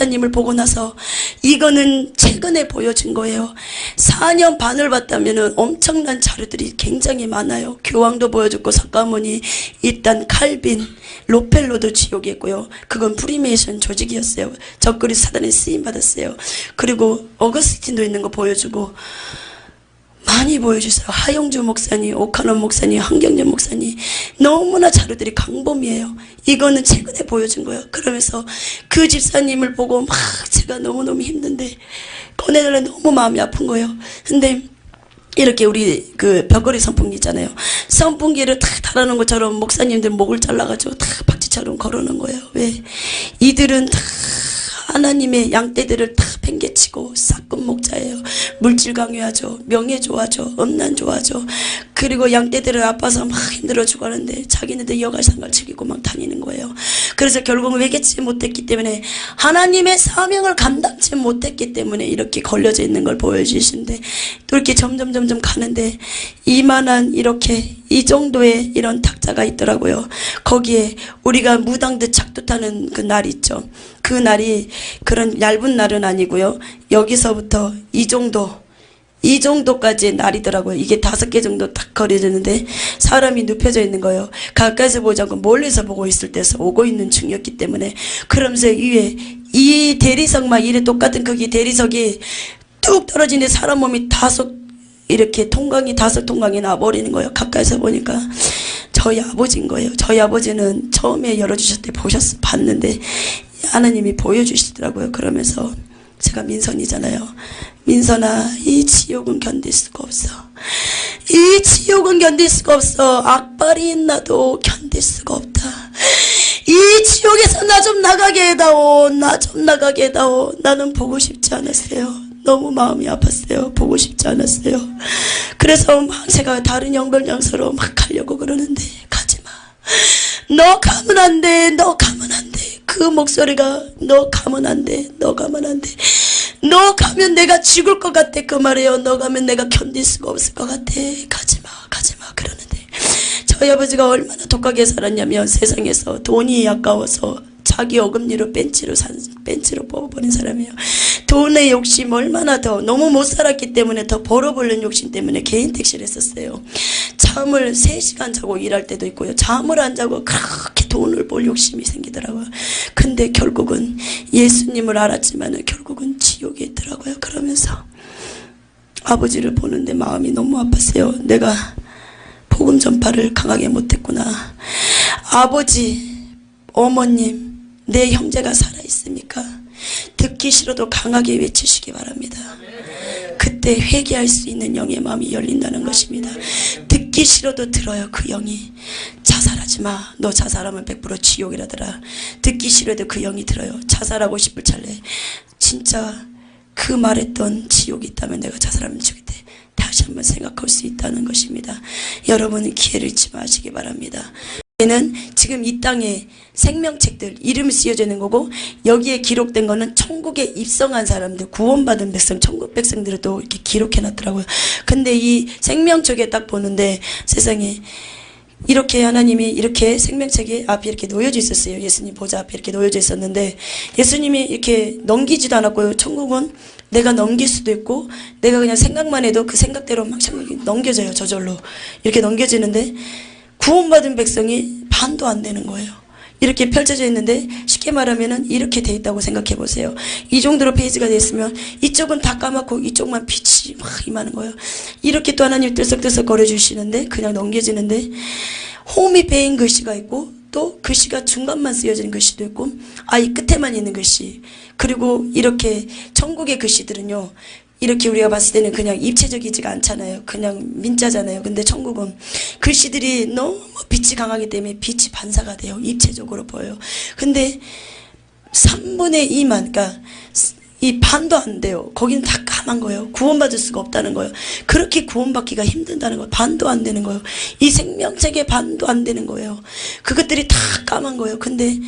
집사님을 보고 나서 이거는 최근에 보여준 거예요. 4년 반을 봤다면 엄청난 자료들이 굉장히 많아요. 교황도 보여줬고 석가모니, 일단 칼빈, 로펠로도 지옥이었고요. 그건 프리메이션 조직이었어요. 적그리 사단에 쓰임받았어요. 그리고 어거스틴도 있는 거 보여주고 많이 보여주세요. 하용주 목사님, 오카논 목사님, 한경재 목사님, 너무나 자료들이 강범이에요. 이거는 최근에 보여준 거예요. 그러면서 그 집사님을 보고 막 제가 너무너무 힘든데 꺼내달라 너무 마음이 아픈 거예요. 근데 이렇게 우리 그 벽걸이 선풍기 있잖아요. 선풍기를 탁 달아놓은 것처럼 목사님들 목을 잘라가지고 탁 박쥐처럼 걸어놓은 거예요. 왜? 이들은 다 하나님의 양떼들을 다 팽개치고 싹군 목자예요. 물질 강요하죠. 명예 좋아하죠. 음란 좋아하죠. 그리고 양떼들을 아파서 막 힘들어 죽었는데 자기네들 여가상갈 즐기고 막 다니는 거예요. 그래서 결국은 외겠지 못했기 때문에 하나님의 사명을 감당치 못했기 때문에 이렇게 걸려져 있는 걸 보여주시는데 또 이렇게 점점 가는데 이만한 이렇게 이 정도의 이런 탁자가 있더라고요. 거기에 우리가 무당듯 작두 타는 그 날 있죠. 그 날이 그런 얇은 날은 아니고요. 여기서부터 이 정도까지의 날이더라고요. 이게 5개 정도 딱 거려지는데 사람이 눕혀져 있는 거예요. 가까이서 보지 않고 멀리서 보고 있을 때서 오고 있는 중이었기 때문에 그러면서 위에 이 대리석만 이래 똑같은 크기 대리석이 뚝 떨어지는데 사람 몸이 이렇게 통강이 5통강이 나버리는 거예요. 가까이서 보니까 저희 아버지인 거예요. 저희 아버지는 처음에 열어주실 때 봤는데 하나님이 보여주시더라고요. 그러면서 제가 민선이잖아요. 민선아, 이 지옥은 견딜 수가 없어. 이 지옥은 견딜 수가 없어. 악발이 있나도 견딜 수가 없다. 이 지옥에서 나 좀 나가게 해다오. 나 좀 나가게 해다오. 나는 보고 싶지 않았어요. 너무 마음이 아팠어요. 보고 싶지 않았어요. 그래서 막 제가 다른 영별장소로 막 가려고 그러는데 가지마. 너 가면 안 돼. 너 가면 안 돼. 그 목소리가 너 가면 안 돼. 너 가면 안 돼. 너 가면 내가 죽을 것 같아. 그 말이에요. 너 가면 내가 견딜 수가 없을 것 같아. 가지마 그러는데 저희 아버지가 얼마나 독하게 살았냐면 세상에서 돈이 아까워서 자기 어금니로 벤치로 뽑아버린 사람이에요. 돈의 욕심 얼마나 더 너무 못 살았기 때문에 더 벌어보려는 욕심 때문에 개인 택시를 했었어요. 잠을 3시간 자고 일할 때도 있고요. 잠을 안 자고 그렇게 돈을 벌 욕심이 생기더라고요. 근데 결국은 예수님을 알았지만 결국은 지옥에 있더라고요. 그러면서 아버지를 보는데 마음이 너무 아팠어요. 내가 복음 전파를 강하게 못했구나. 아버지, 어머님, 내 형제가 살아있습니까? 듣기 싫어도 강하게 외치시기 바랍니다. 그때 회개할 수 있는 영의 마음이 열린다는 것입니다. 듣기 싫어도 들어요. 그 영이. 자살하지 마. 너 자살하면 100% 지옥이라더라. 듣기 싫어도 그 영이 들어요. 자살하고 싶을 찰나에 진짜 그 말했던 지옥이 있다면 내가 자살하면 죽겠대. 다시 한번 생각할 수 있다는 것입니다. 여러분은 기회를 잊지 마시기 바랍니다. 는 지금 이 땅에 생명책들 이름이 쓰여져 있는 거고 여기에 기록된 거는 천국에 입성한 사람들 구원받은 백성 천국 백성들을 또 이렇게 기록해 놨더라고요. 근데 이 생명책에 딱 보는데 세상에 이렇게 하나님이 이렇게 생명책이 앞에 이렇게 놓여져 있었어요. 예수님 보좌 앞에 이렇게 놓여져 있었는데 예수님이 이렇게 넘기지도 않았고요. 천국은 내가 넘길 수도 있고 내가 그냥 생각만 해도 그 생각대로 막 넘겨져요. 저절로 이렇게 넘겨지는데 구원받은 백성이 반도 안 되는 거예요. 이렇게 펼쳐져 있는데 쉽게 말하면 이렇게 돼 있다고 생각해 보세요. 이 정도로 페이지가 돼 있으면 이쪽은 다 까맣고 이쪽만 빛이 막 임하는 거예요. 이렇게 또 하나님 들썩들썩 거려주시는데 그냥 넘겨지는데 홈이 베인 글씨가 있고 또 글씨가 중간만 쓰여지는 글씨도 있고 아예 끝에만 있는 글씨 그리고 이렇게 천국의 글씨들은요 이렇게 우리가 봤을 때는 그냥 입체적이지가 않잖아요. 그냥 민자잖아요. 근데 천국은 글씨들이 너무 빛이 강하기 때문에 빛이 반사가 돼요. 입체적으로 보여요. 근데 3분의 2만 그러니까 이 반도 안 돼요. 거기는 다 까만 거예요. 구원받을 수가 없다는 거예요. 그렇게 구원받기가 힘든다는 거예요. 반도 안 되는 거예요. 이 생명책의 반도 안 되는 거예요. 그것들이 다 까만 거예요. 근데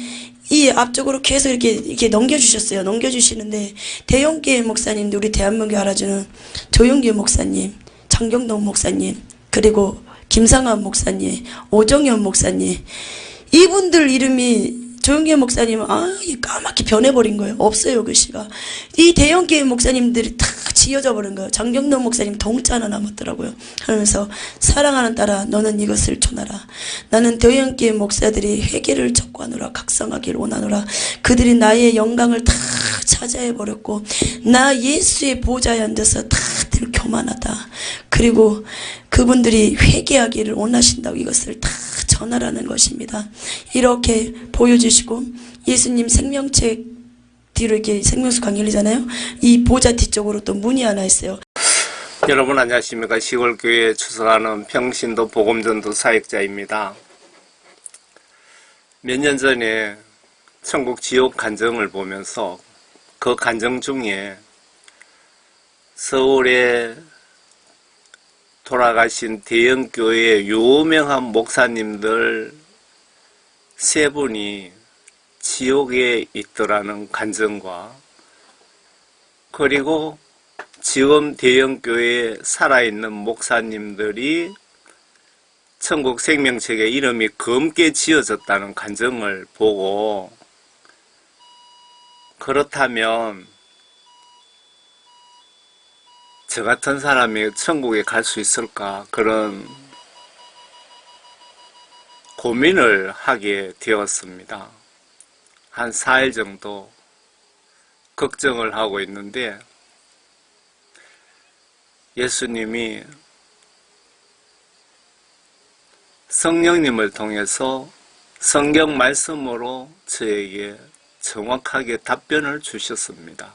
이 앞쪽으로 계속 이렇게 넘겨주셨어요. 넘겨주시는데 대형교회 목사님들 우리 대한민국에 알아주는 조용규 목사님, 장경동 목사님, 그리고 김상환 목사님, 오정현 목사님 이분들 이름이 조영기 목사님은 까맣게 변해버린 거예요. 없어요, 글씨가. 이 대형교회 목사님들이 다 지어져 버린 거예요. 장경동 목사님 동자 하나 남았더라고요. 하면서 사랑하는 딸아, 너는 이것을 전하라. 나는 대형교회 목사들이 회개를 촉구하노라, 각성하기를 원하노라. 그들이 나의 영광을 다 차지해버렸고 나 예수의 보좌에 앉아서 다들 교만하다. 그리고 그분들이 회개하기를 원하신다고 이것을 다 전하라는 것입니다. 이렇게 보여주시고 예수님 생명책 뒤로 이렇게 생명수 강연이잖아요. 이 보좌 뒤쪽으로 또 문이 하나 있어요. 여러분 안녕하십니까. 시골교회에 추석하는 평신도 복음전도 사역자입니다. 몇 년 전에 천국 지옥 간증을 보면서 그 간증 중에 서울에 돌아가신 대형교회의 유명한 목사님들 세 분이 지옥에 있더라는 간증과 그리고 지금 대형교회에 살아있는 목사님들이 천국 생명책에 이름이 검게 지어졌다는 간증을 보고 그렇다면 저 같은 사람이 천국에 갈 수 있을까 그런 고민을 하게 되었습니다. 한 4일 정도 걱정을 하고 있는데 예수님이 성령님을 통해서 성경 말씀으로 저에게 정확하게 답변을 주셨습니다.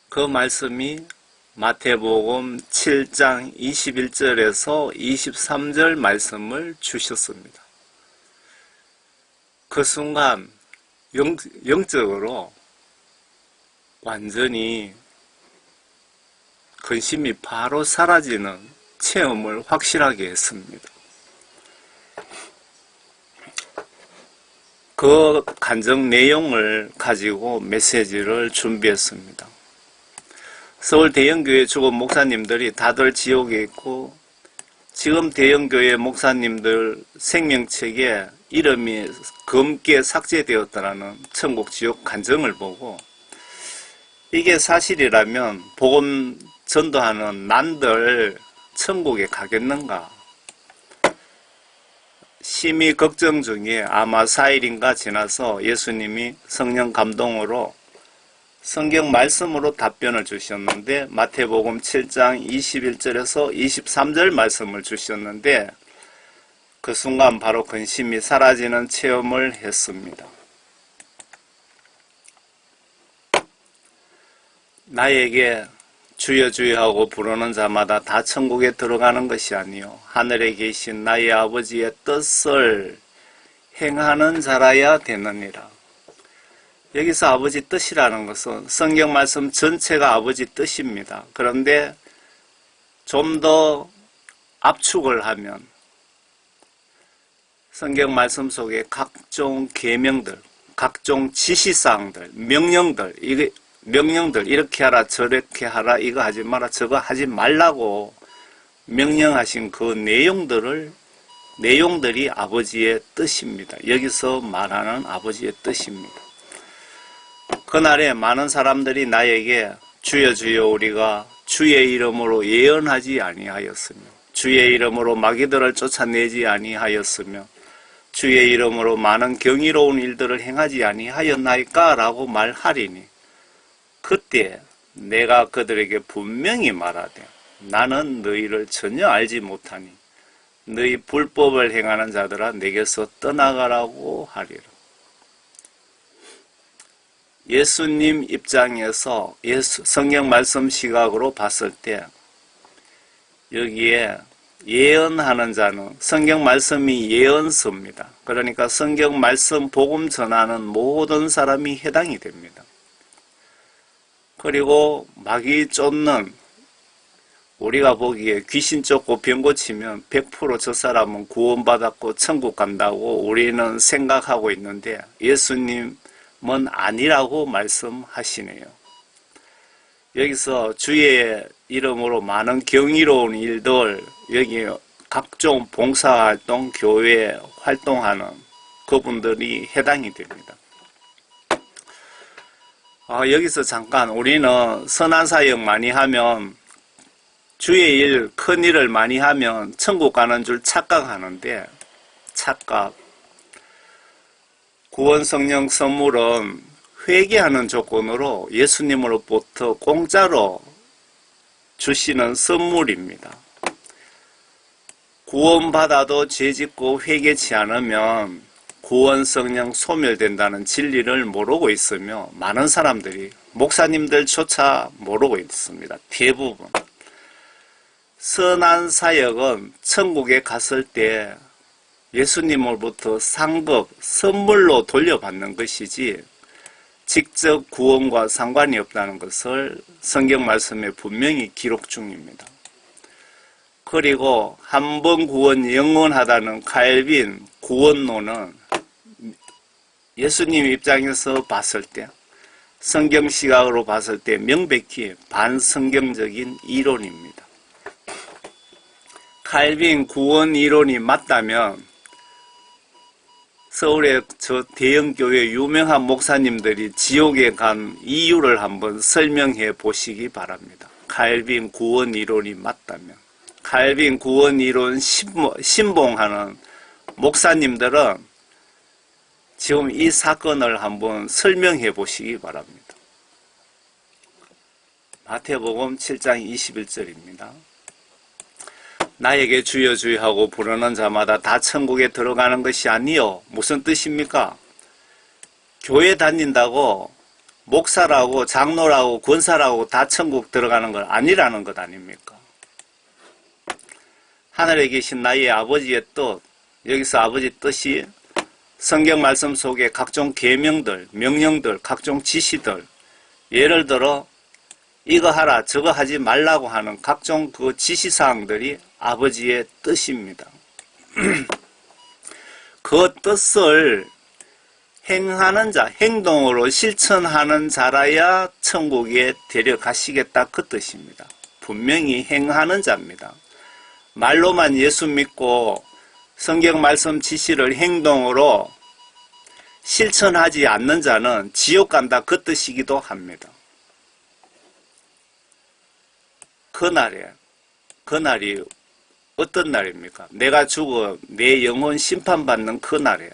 그 말씀이 마태복음 7장 21절에서 23절 말씀을 주셨습니다. 그 순간 영적으로 완전히 근심이 바로 사라지는 체험을 확실하게 했습니다. 그 간증 내용을 가지고 메시지를 준비했습니다. 서울 대형교회 죽은 목사님들이 다들 지옥에 있고 지금 대형교회 목사님들 생명책에 이름이 검게 삭제되었다는 천국 지옥 간증을 보고 이게 사실이라면 복음 전도하는 난들 천국에 가겠는가 심히 걱정 중에 아마 4일인가 지나서 예수님이 성령 감동으로 성경 말씀으로 답변을 주셨는데 마태복음 7장 21절에서 23절 말씀을 주셨는데 그 순간 바로 근심이 사라지는 체험을 했습니다. 나에게 주여 주여 하고 부르는 자마다 다 천국에 들어가는 것이 아니요 하늘에 계신 나의 아버지의 뜻을 행하는 자라야 되느니라. 여기서 아버지 뜻이라는 것은 성경 말씀 전체가 아버지 뜻입니다. 그런데 좀 더 압축을 하면 성경 말씀 속에 각종 계명들, 각종 지시사항들, 명령들 이렇게 하라 저렇게 하라 이거 하지 마라 저거 하지 말라고 명령하신 그 내용들이 아버지의 뜻입니다. 여기서 말하는 아버지의 뜻입니다. 그날에 많은 사람들이 나에게 주여 주여 우리가 주의 이름으로 예언하지 아니하였으며 주의 이름으로 마귀들을 쫓아내지 아니하였으며 주의 이름으로 많은 경이로운 일들을 행하지 아니하였나이까 라고 말하리니 그때 내가 그들에게 분명히 말하되 나는 너희를 전혀 알지 못하니 너희 불법을 행하는 자들아 내게서 떠나가라고 하리라. 예수님 입장에서 성경 말씀 시각으로 봤을 때 여기에 예언하는 자는 성경 말씀이 예언서입니다. 그러니까 성경 말씀 복음 전하는 모든 사람이 해당이 됩니다. 그리고 마귀 쫓는 우리가 보기에 귀신 쫓고 병 고치면 100% 저 사람은 구원받았고 천국 간다고 우리는 생각하고 있는데 예수님은 아니라고 말씀하시네요. 여기서 주의 이름으로 많은 경이로운 일들 여기 각종 봉사활동 교회 활동하는 그분들이 해당이 됩니다. 여기서 잠깐 우리는 선한 사역 많이 하면 주의 일, 큰 일을 많이 하면 천국 가는 줄 착각하는데 착각. 구원 성령 선물은 회개하는 조건으로 예수님으로부터 공짜로 주시는 선물입니다. 구원받아도 죄짓고 회개치 않으면 구원 성령 소멸된다는 진리를 모르고 있으며 많은 사람들이 목사님들조차 모르고 있습니다. 대부분. 선한 사역은 천국에 갔을 때 예수님으로부터 상급, 선물로 돌려받는 것이지 직접 구원과 상관이 없다는 것을 성경 말씀에 분명히 기록 중입니다. 그리고 한 번 구원 영원하다는 칼빈 구원론은 예수님 입장에서 봤을 때, 성경 시각으로 봤을 때 명백히 반성경적인 이론입니다. 칼빈 구원 이론이 맞다면 서울의 저 대형교회 유명한 목사님들이 지옥에 간 이유를 한번 설명해 보시기 바랍니다. 칼빈 구원 이론이 맞다면. 칼빈 구원 이론 신봉하는 목사님들은 지금 이 사건을 한번 설명해 보시기 바랍니다. 마태복음 7장 21절입니다. 나에게 주여 주여 하고 부르는 자마다 다 천국에 들어가는 것이 아니요. 무슨 뜻입니까? 교회 다닌다고 목사라고 장로라고 권사라고 다 천국 들어가는 건 아니라는 것 아닙니까? 하늘에 계신 나의 아버지의 뜻, 여기서 아버지 뜻이 성경 말씀 속에 각종 계명들, 명령들, 각종 지시들, 예를 들어 이거 하라 저거 하지 말라고 하는 각종 그 지시사항들이 아버지의 뜻입니다. 그 뜻을 행하는 자, 행동으로 실천하는 자라야 천국에 데려가시겠다 그 뜻입니다. 분명히 행하는 자입니다. 말로만 예수 믿고 성경 말씀 지시를 행동으로 실천하지 않는 자는 지옥 간다 그 뜻이기도 합니다. 그날이 어떤 날입니까? 내가 죽어 내 영혼 심판받는 그날이에요.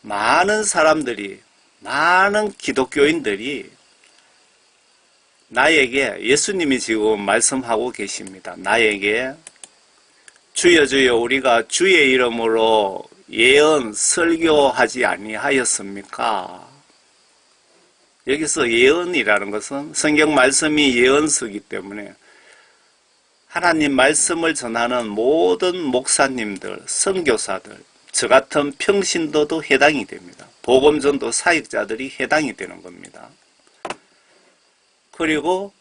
많은 사람들이, 많은 기독교인들이 나에게, 예수님이 지금 말씀하고 계십니다. 나에게 주여 주여 우리가 주의 이름으로 예언 설교하지 아니하였습니까? 여기서 예언이라는 것은 성경 말씀이 예언서이기 때문에 하나님 말씀을 전하는 모든 목사님들, 선교사들, 저 같은 평신도도 해당이 됩니다. 복음전도 사역자들이 해당이 되는 겁니다. 그리고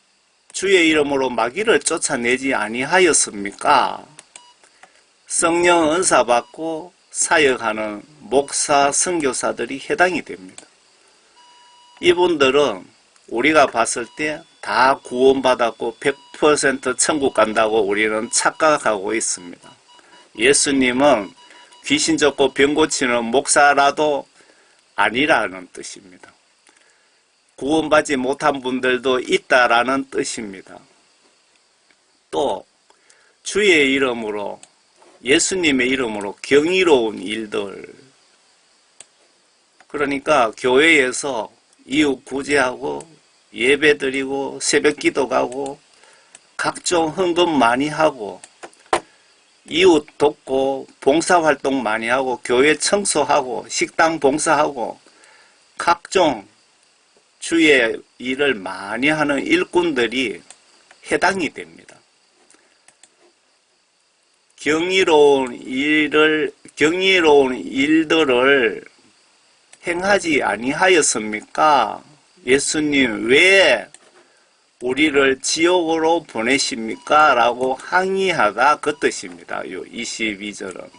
주의 이름으로 마귀를 쫓아내지 아니하였습니까? 성령 은사 받고 사역하는 목사, 선교사들이 해당이 됩니다. 이분들은 우리가 봤을 때 다 구원받았고 100% 천국 간다고 우리는 착각하고 있습니다. 예수님은 귀신 쫓고 병 고치는 목사라도 아니라는 뜻입니다. 구원받지 못한 분들도 있다라는 뜻입니다. 또 주의 이름으로, 예수님의 이름으로 경이로운 일들, 그러니까 교회에서 이웃 구제하고 예배드리고 새벽기도 가고 각종 헌금 많이 하고 이웃 돕고 봉사활동 많이 하고 교회 청소하고 식당 봉사하고 각종 주의 일을 많이 하는 일꾼들이 해당이 됩니다. 경이로운 일들을 행하지 아니하였습니까? 예수님 왜 우리를 지옥으로 보내십니까? 라고 항의하다 그 뜻입니다. 요 22절은.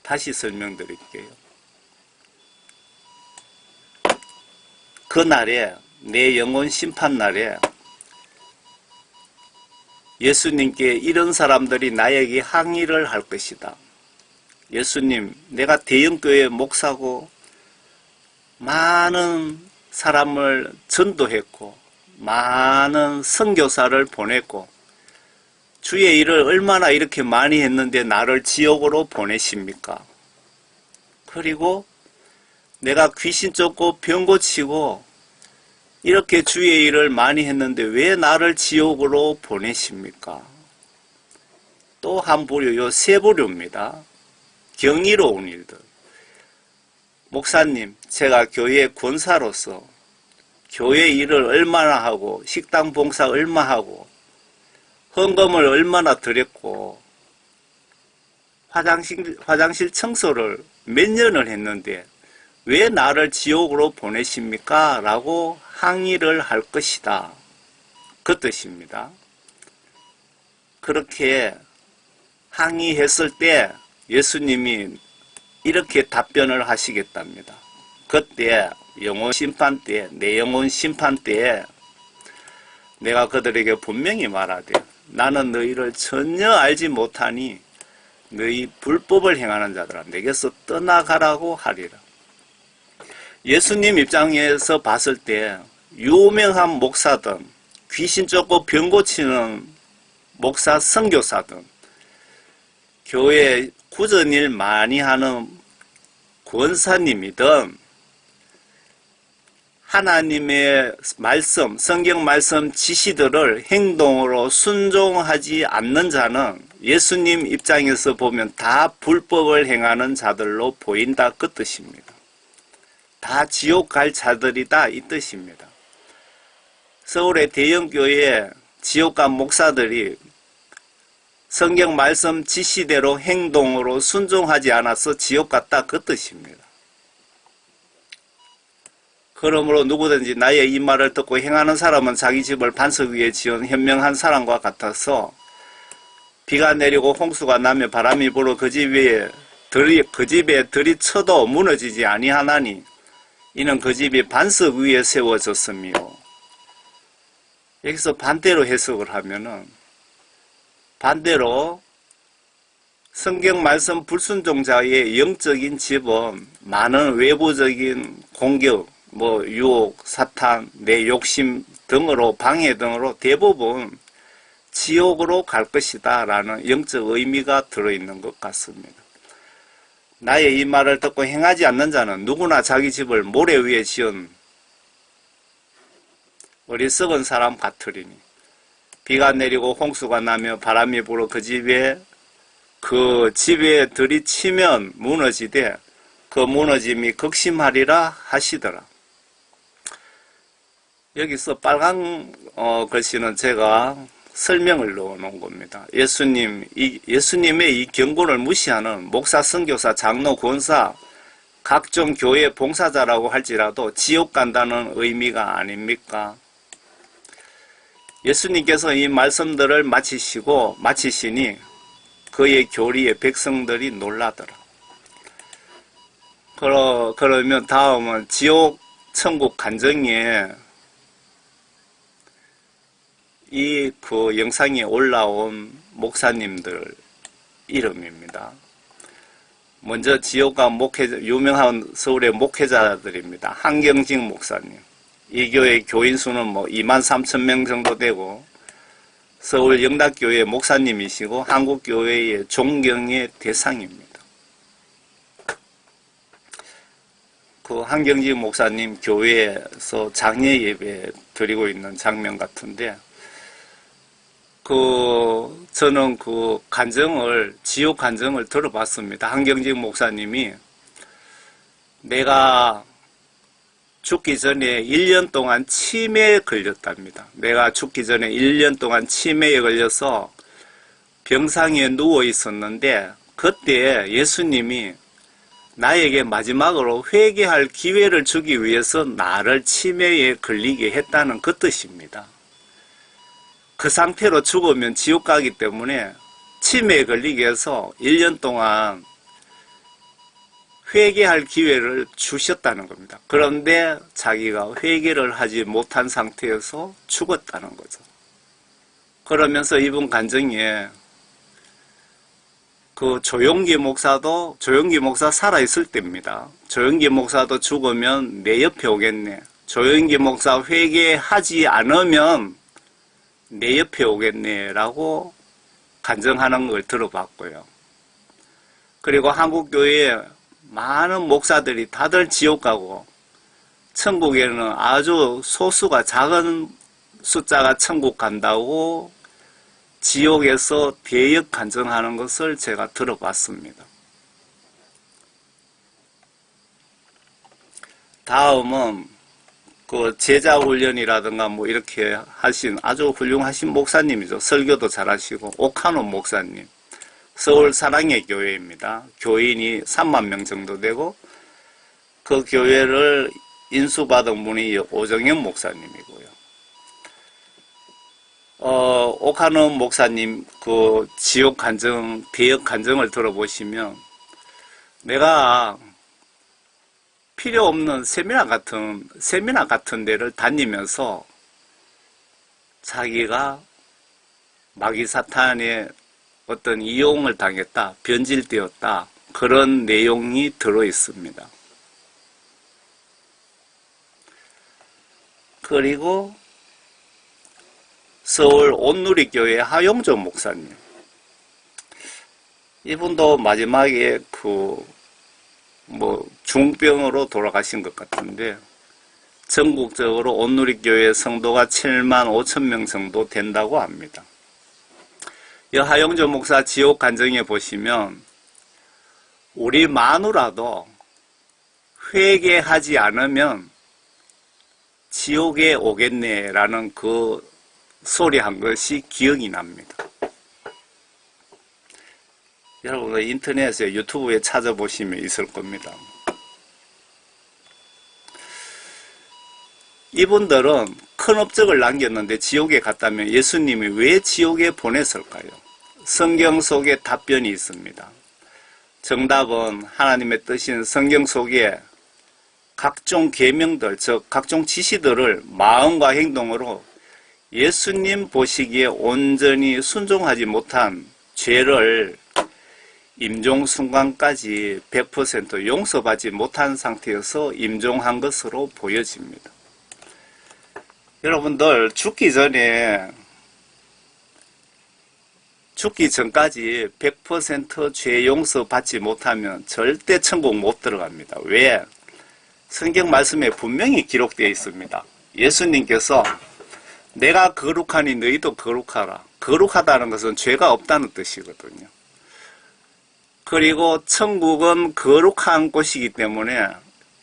다시 설명드릴게요. 그날에, 내 영혼 심판날에 예수님께 이런 사람들이 나에게 항의를 할 것이다. 예수님, 내가 대형교회 목사고 많은 사람을 전도했고 많은 선교사를 보냈고 주의 일을 얼마나 이렇게 많이 했는데 나를 지옥으로 보내십니까? 그리고 내가 귀신 쫓고 병 고치고 이렇게 주의 일을 많이 했는데 왜 나를 지옥으로 보내십니까? 또 한 부류, 요 세 부류입니다. 경이로운 일들. 목사님, 제가 교회 권사로서 교회 일을 얼마나 하고 식당 봉사 얼마 하고 헌금을 얼마나 드렸고 화장실 청소를 몇 년을 했는데 왜 나를 지옥으로 보내십니까? 라고 항의를 할 것이다. 그 뜻입니다. 그렇게 항의했을 때 예수님이 이렇게 답변을 하시겠답니다. 그때 영혼 심판 때, 내 영혼 심판 때에 내가 그들에게 분명히 말하되 나는 너희를 전혀 알지 못하니 너희 불법을 행하는 자들아 내게서 떠나가라고 하리라. 예수님 입장에서 봤을 때 유명한 목사든 귀신 쫓고 병 고치는 목사 선교사든 교회 구전일 많이 하는 권사님이든 하나님의 말씀, 성경 말씀 지시들을 행동으로 순종하지 않는 자는 예수님 입장에서 보면 다 불법을 행하는 자들로 보인다 그 뜻입니다. 다 지옥 갈 자들이다 이 뜻입니다. 서울의 대형교회 지옥 간 목사들이 성경 말씀 지시대로 행동으로 순종하지 않아서 지옥 갔다 그 뜻입니다. 그러므로 누구든지 나의 이 말을 듣고 행하는 사람은 자기 집을 반석 위에 지은 현명한 사람과 같아서 비가 내리고 홍수가 나며 바람이 불어 그 집에 들이 쳐도 무너지지 아니하나니 이는 그 집이 반석 위에 세워졌으며 여기서 반대로 해석을 하면은 반대로 성경 말씀 불순종자의 영적인 집은 많은 외부적인 공격, 유혹, 사탄, 내 욕심 등으로 방해 등으로 대부분 지옥으로 갈 것이다 라는 영적 의미가 들어있는 것 같습니다. 나의 이 말을 듣고 행하지 않는 자는 누구나 자기 집을 모래 위에 지은 어리석은 사람 같으리니 비가 내리고 홍수가 나며 바람이 불어 그 집에 들이치면 무너지되 그 무너짐이 극심하리라 하시더라. 여기서 빨간 글씨는 제가 설명을 넣어 놓은 겁니다. 예수님의 이 경고를 무시하는 목사, 선교사, 장로, 권사, 각종 교회 봉사자라고 할지라도 지옥 간다는 의미가 아닙니까? 예수님께서 이 말씀들을 마치시니 그의 교리에 백성들이 놀라더라. 그러면 다음은 지옥, 천국 간증에 그 영상에 올라온 목사님들 이름입니다. 먼저 지옥과 유명한 서울의 목회자들입니다. 한경직 목사님. 이 교회 교인 수는 23,000명 정도 되고 서울 영락교회 목사님이시고 한국교회의 존경의 대상입니다. 그 한경직 목사님 교회에서 장례 예배 드리고 있는 장면 같은데 저는 지옥 간증을 들어봤습니다. 한경직 목사님이 내가 죽기 전에 1년 동안 치매에 걸렸답니다. 내가 죽기 전에 1년 동안 치매에 걸려서 병상에 누워 있었는데 그때 예수님이 나에게 마지막으로 회개할 기회를 주기 위해서 나를 치매에 걸리게 했다는 그 뜻입니다. 그 상태로 죽으면 지옥 가기 때문에 치매에 걸리게 해서 1년 동안 회개할 기회를 주셨다는 겁니다. 그런데 자기가 회개를 하지 못한 상태에서 죽었다는 거죠. 그러면서 이분 간증에 그 조용기 목사 살아있을 때입니다. 조용기 목사도 죽으면 내 옆에 오겠네. 조용기 목사 회개하지 않으면 내 옆에 오겠네 라고 간증하는 걸 들어봤고요. 그리고 한국교회에 많은 목사들이 다들 지옥 가고 천국에는 아주 소수가 작은 숫자가 천국 간다고 지옥에서 대역 간증하는 것을 제가 들어봤습니다. 다음은 그 제자 훈련이라든가 뭐 이렇게 하신 아주 훌륭하신 목사님이죠. 설교도 잘하시고 오카노 목사님. 서울 사랑의 교회입니다. 교인이 3만 명 정도 되고 그 교회를 인수받은 분이 오정현 목사님이고요. 오카노 목사님 그 지옥 간증, 대역 간증을 들어보시면 내가 필요 없는 세미나 같은 데를 다니면서 자기가 마귀 사탄의 어떤 이용을 당했다, 변질되었다, 그런 내용이 들어 있습니다. 그리고 서울 온누리교회 하용조 목사님. 이분도 마지막에 중병으로 돌아가신 것 같은데, 전국적으로 온누리교회 성도가 7만 5천 명 정도 된다고 합니다. 이 하용조 목사 지옥 간증에 보시면, 우리 마누라도 회개하지 않으면 지옥에 오겠네라는 그 소리 한 것이 기억이 납니다. 여러분 인터넷에 유튜브에 찾아보시면 있을 겁니다. 이분들은 큰 업적을 남겼는데 지옥에 갔다면 예수님이 왜 지옥에 보냈을까요? 성경 속에 답변이 있습니다. 정답은 하나님의 뜻인 성경 속에 각종 계명들, 즉 각종 지시들을 마음과 행동으로 예수님 보시기에 온전히 순종하지 못한 죄를 임종 순간까지 100% 용서받지 못한 상태에서 임종한 것으로 보여집니다. 여러분들 죽기 전까지 100% 죄 용서받지 못하면 절대 천국 못 들어갑니다. 왜? 성경 말씀에 분명히 기록되어 있습니다. 예수님께서 내가 거룩하니 너희도 거룩하라. 거룩하다는 것은 죄가 없다는 뜻이거든요. 그리고 천국은 거룩한 곳이기 때문에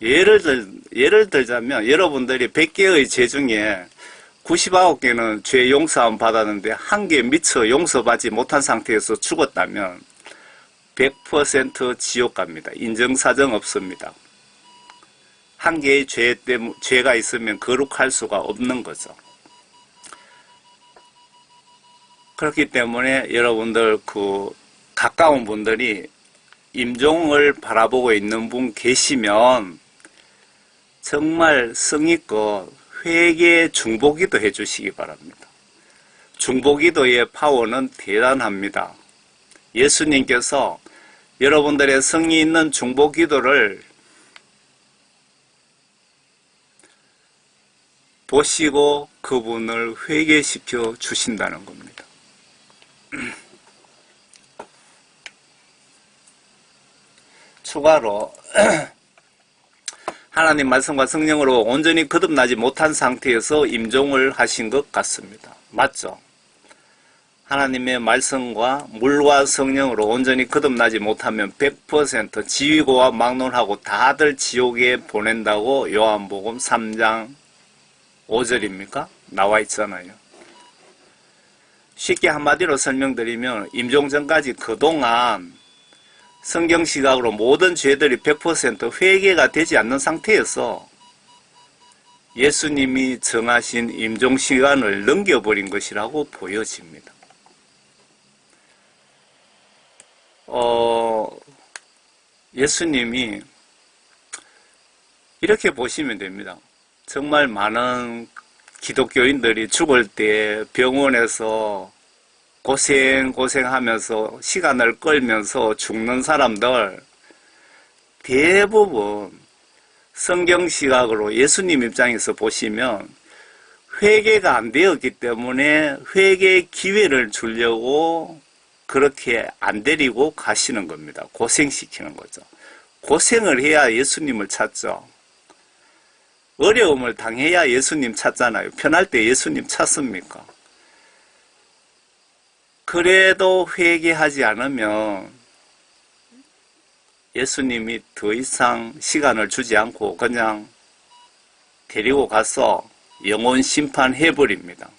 예를 들자면 여러분들이 100개의 죄 중에 99개는 죄 용서함 받았는데 1개 미처 용서받지 못한 상태에서 죽었다면 100% 지옥 갑니다. 인정사정 없습니다. 1개의 죄가 있으면 거룩할 수가 없는 거죠. 그렇기 때문에 여러분들 가까운 분들이 임종을 바라보고 있는 분 계시면 정말 성의껏 회개 중보기도 해주시기 바랍니다. 중보기도의 파워는 대단합니다. 예수님께서 여러분들의 성의 있는 중보기도를 보시고 그분을 회개시켜 주신다는 겁니다. 추가로 하나님 말씀과 성령으로 온전히 거듭나지 못한 상태에서 임종을 하신 것 같습니다. 맞죠? 하나님의 말씀과 물과 성령으로 온전히 거듭나지 못하면 100% 지위고와 막론하고 다들 지옥에 보낸다고 요한복음 3장 5절입니까? 나와 있잖아요. 쉽게 한마디로 설명드리면 임종 전까지 그동안 성경 시각으로 모든 죄들이 100% 회개가 되지 않는 상태에서 예수님이 정하신 임종 시간을 넘겨버린 것이라고 보여집니다. 예수님이 이렇게 보시면 됩니다. 정말 많은 기독교인들이 죽을 때 병원에서 고생하면서 시간을 끌면서 죽는 사람들 대부분 성경 시각으로 예수님 입장에서 보시면 회개가 안 되었기 때문에 회개의 기회를 주려고 그렇게 안 데리고 가시는 겁니다. 고생시키는 거죠. 고생을 해야 예수님을 찾죠. 어려움을 당해야 예수님 찾잖아요. 편할 때 예수님 찾습니까? 그래도 회개하지 않으면 예수님이 더 이상 시간을 주지 않고 그냥 데리고 가서 영혼 심판해버립니다.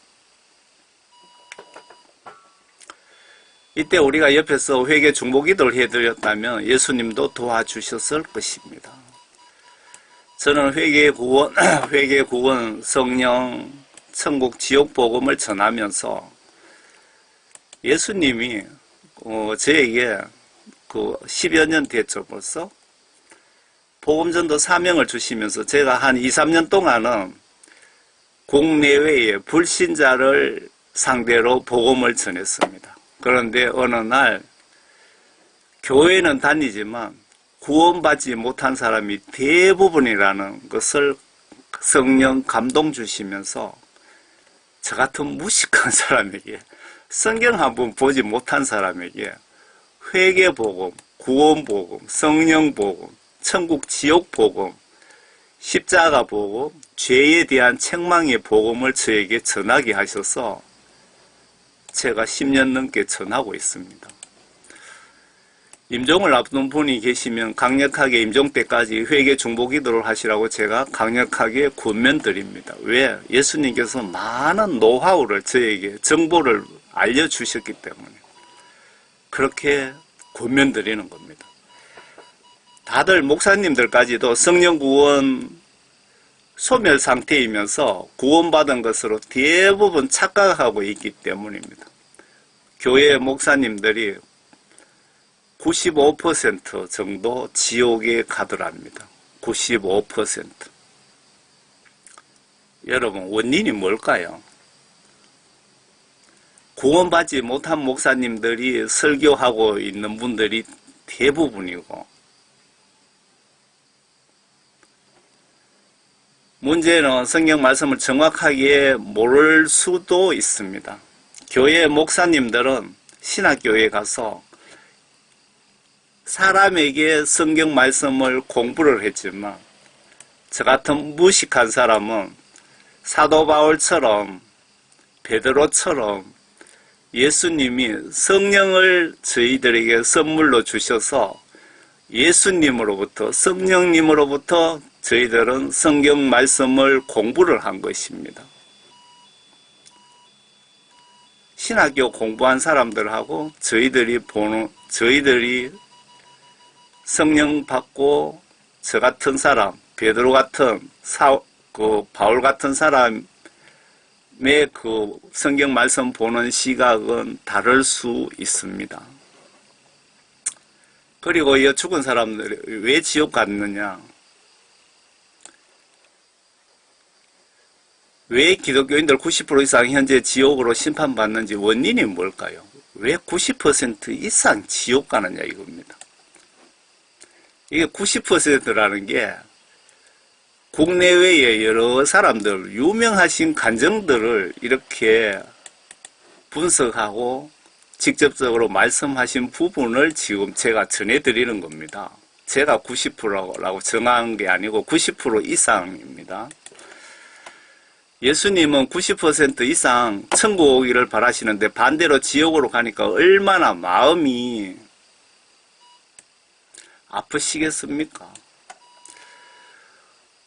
이때 우리가 옆에서 회개 중보기도를 해드렸다면 예수님도 도와주셨을 것입니다. 저는 회개 구원, 성령, 천국, 지옥 복음을 전하면서 예수님이 저에게 10여 년 됐죠 벌써 복음전도 사명을 주시면서 제가 한 2, 3년 동안은 국내외의 불신자를 상대로 복음을 전했습니다. 그런데 어느 날 교회는 다니지만 구원받지 못한 사람이 대부분이라는 것을 성령 감동 주시면서 저 같은 무식한 사람에게 성경 한번 보지 못한 사람에게 회개복음, 구원복음, 성령복음, 천국 지옥복음, 십자가복음, 죄에 대한 책망의 복음을 저에게 전하게 하셔서 제가 10년 넘게 전하고 있습니다. 임종을 앞둔 분이 계시면 강력하게 임종 때까지 회개 중보기도를 하시라고 제가 강력하게 권면드립니다. 왜? 예수님께서 많은 노하우를 저에게 정보를 알려주셨기 때문에 그렇게 권면드리는 겁니다. 다들 목사님들까지도 성령 구원 소멸 상태이면서 구원받은 것으로 대부분 착각하고 있기 때문입니다. 교회 목사님들이 95% 정도 지옥에 가더랍니다. 95%. 여러분 원인이 뭘까요? 구원받지 못한 목사님들이 설교하고 있는 분들이 대부분이고 문제는 성경 말씀을 정확하게 모를 수도 있습니다. 교회 목사님들은 신학교에 가서 사람에게 성경 말씀을 공부를 했지만 저 같은 무식한 사람은 사도 바울처럼 베드로처럼 예수님이 성령을 저희들에게 선물로 주셔서 예수님으로부터 성령님으로부터 저희들은 성경 말씀을 공부를 한 것입니다. 신학교 공부한 사람들하고 저희들이 성령 받고 저 같은 사람, 베드로 같은 바울 같은 사람의 성경 말씀 보는 시각은 다를 수 있습니다. 그리고 이 죽은 사람들이 왜 지옥 갔느냐? 왜 기독교인들 90% 이상 현재 지옥으로 심판받는지 원인이 뭘까요? 왜 90% 이상 지옥 가느냐 이겁니다. 이게 90%라는 게 국내외의 여러 사람들, 유명하신 간증들을 이렇게 분석하고 직접적으로 말씀하신 부분을 지금 제가 전해드리는 겁니다. 제가 90%라고 정한 게 아니고 90% 이상입니다. 예수님은 90% 이상 천국 오기를 바라시는데 반대로 지옥으로 가니까 얼마나 마음이 아프시겠습니까?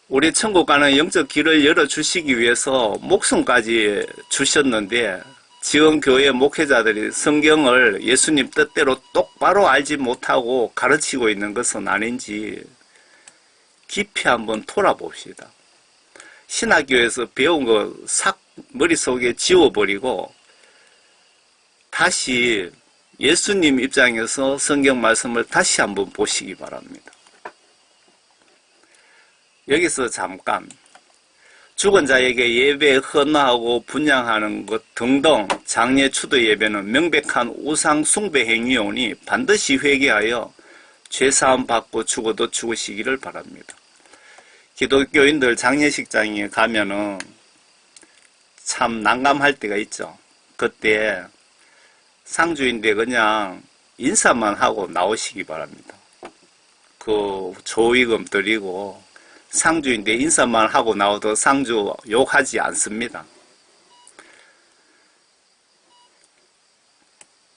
우리 천국 가는 영적 길을 열어주시기 위해서 목숨까지 주셨는데 지금 교회 목회자들이 성경을 예수님 뜻대로 똑바로 알지 못하고 가르치고 있는 것은 아닌지 깊이 한번 돌아봅시다. 신학교에서 배운 거 싹 머릿속에 지워버리고 다시 예수님 입장에서 성경 말씀을 다시 한번 보시기 바랍니다. 여기서 잠깐 죽은 자에게 예배 헌화하고 분양하는 것 등등 장례 추도 예배는 명백한 우상 숭배 행위오니 반드시 회개하여 죄사함 받고 죽어도 죽으시기를 바랍니다. 기독교인들 장례식장에 가면은 참 난감할 때가 있죠. 그때 상주인데 그냥 인사만 하고 나오시기 바랍니다. 그 조의금 드리고 상주인데 인사만 하고 나와도 상주 욕하지 않습니다.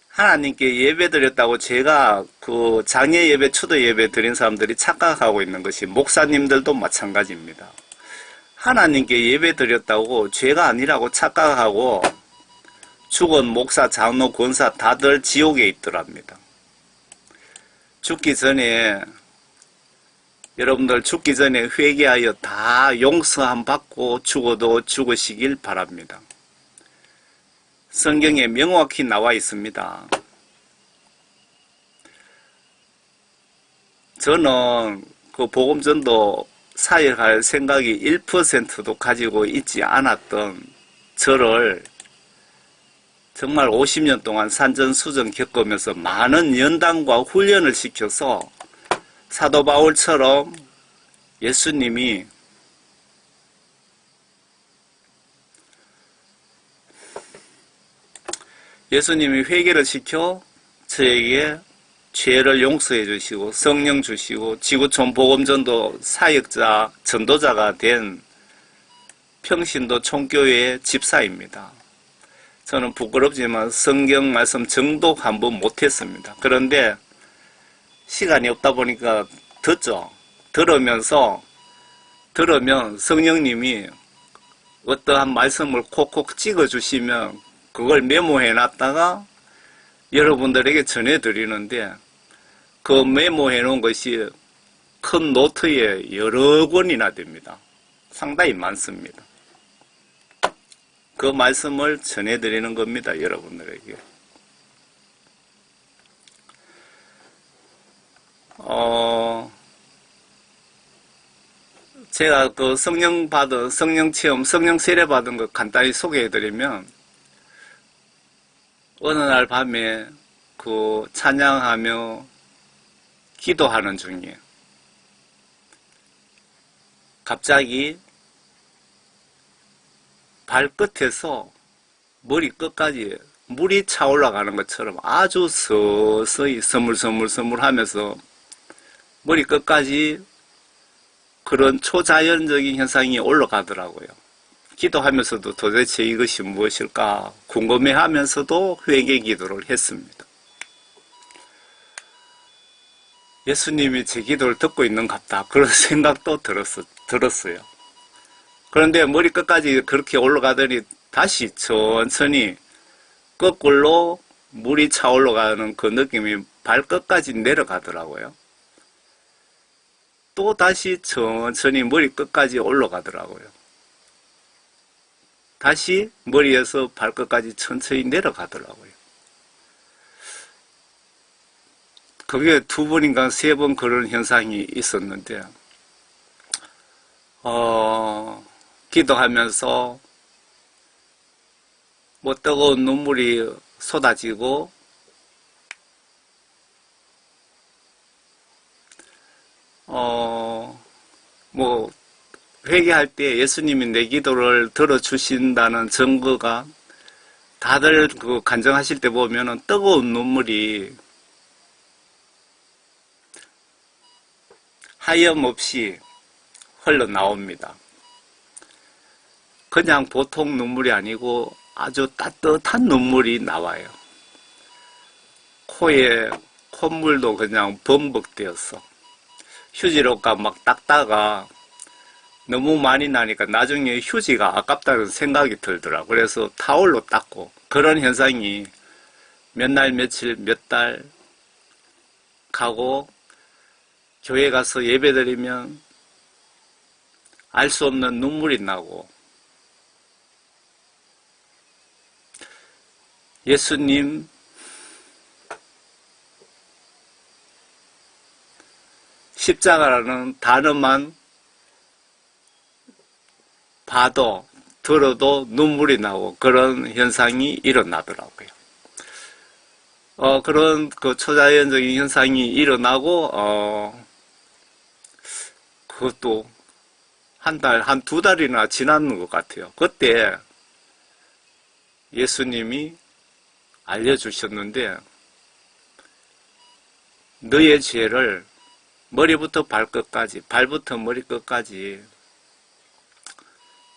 하나님께 예배 드렸다고 제가 그 장례 예배, 추도 예배 드린 사람들이 착각하고 있는 것이 목사님들도 마찬가지입니다. 하나님께 예배 드렸다고 죄가 아니라고 착각하고 죽은 목사, 장로, 권사 다들 지옥에 있더랍니다. 죽기 전에 여러분들 죽기 전에 회개하여 다 용서함 받고 죽어도 죽으시길 바랍니다. 성경에 명확히 나와 있습니다. 저는 그 복음전도 사역할 생각이 1%도 가지고 있지 않았던 저를 정말 50년 동안 산전수전 겪으면서 많은 연단과 훈련을 시켜서 사도 바울처럼 예수님이 회개를 시켜 저에게 죄를 용서해 주시고 성령 주시고 지구촌 복음전도 사역자, 전도자가 된 평신도 총교회의 집사입니다. 저는 부끄럽지만 성경 말씀 정독 한번 못했습니다. 그런데 시간이 없다 보니까 듣죠. 들으면 성령님이 어떠한 말씀을 콕콕 찍어주시면 그걸 메모해 놨다가 여러분들에게 전해드리는데 그 메모해 놓은 것이 큰 노트에 여러 권이나 됩니다. 상당히 많습니다. 그 말씀을 전해드리는 겁니다. 여러분들에게. 제가 그 성령 체험, 성령 세례 받은 거 간단히 소개해드리면 어느 날 밤에 그 찬양하며 기도하는 중에 갑자기 발끝에서 머리 끝까지 물이 차올라가는 것처럼 아주 서서히 스물스물 하면서 머리 끝까지 그런 초자연적인 현상이 올라가더라고요. 기도하면서도 도대체 이것이 무엇일까 궁금해하면서도 회개 기도를 했습니다. 예수님이 제 기도를 듣고 있는 것 같다 그런 생각도 들었어요. 그런데 머리 끝까지 그렇게 올라가더니 다시 천천히 거꾸로 물이 차올라가는 그 느낌이 발끝까지 내려가더라고요. 또 다시 천천히 머리 끝까지 올라가더라고요. 다시 머리에서 발끝까지 천천히 내려가더라고요. 그게 2번인가 3번 그런 현상이 있었는데 기도하면서 뭐 뜨거운 눈물이 쏟아지고 뭐 회개할 때 예수님이 내 기도를 들어주신다는 증거가 다들 그 간증하실 때 보면은 뜨거운 눈물이 하염없이 흘러나옵니다. 그냥 보통 눈물이 아니고 아주 따뜻한 눈물이 나와요. 코에 콧물도 그냥 범벅되었어. 휴지로가 막 닦다가 너무 많이 나니까 나중에 휴지가 아깝다는 생각이 들더라고요. 그래서 타올로 닦고 그런 현상이 몇 날 며칠 몇 달 가고 교회 가서 예배드리면 알 수 없는 눈물이 나고 예수님 십자가라는 단어만 봐도 들어도 눈물이 나고 그런 현상이 일어나더라고요. 그런 그 초자연적인 현상이 일어나고 그것도 한 두 달이나 지났는 것 같아요. 그때 예수님이 알려주셨는데, 너의 죄를 머리부터 발끝까지, 발부터 머리끝까지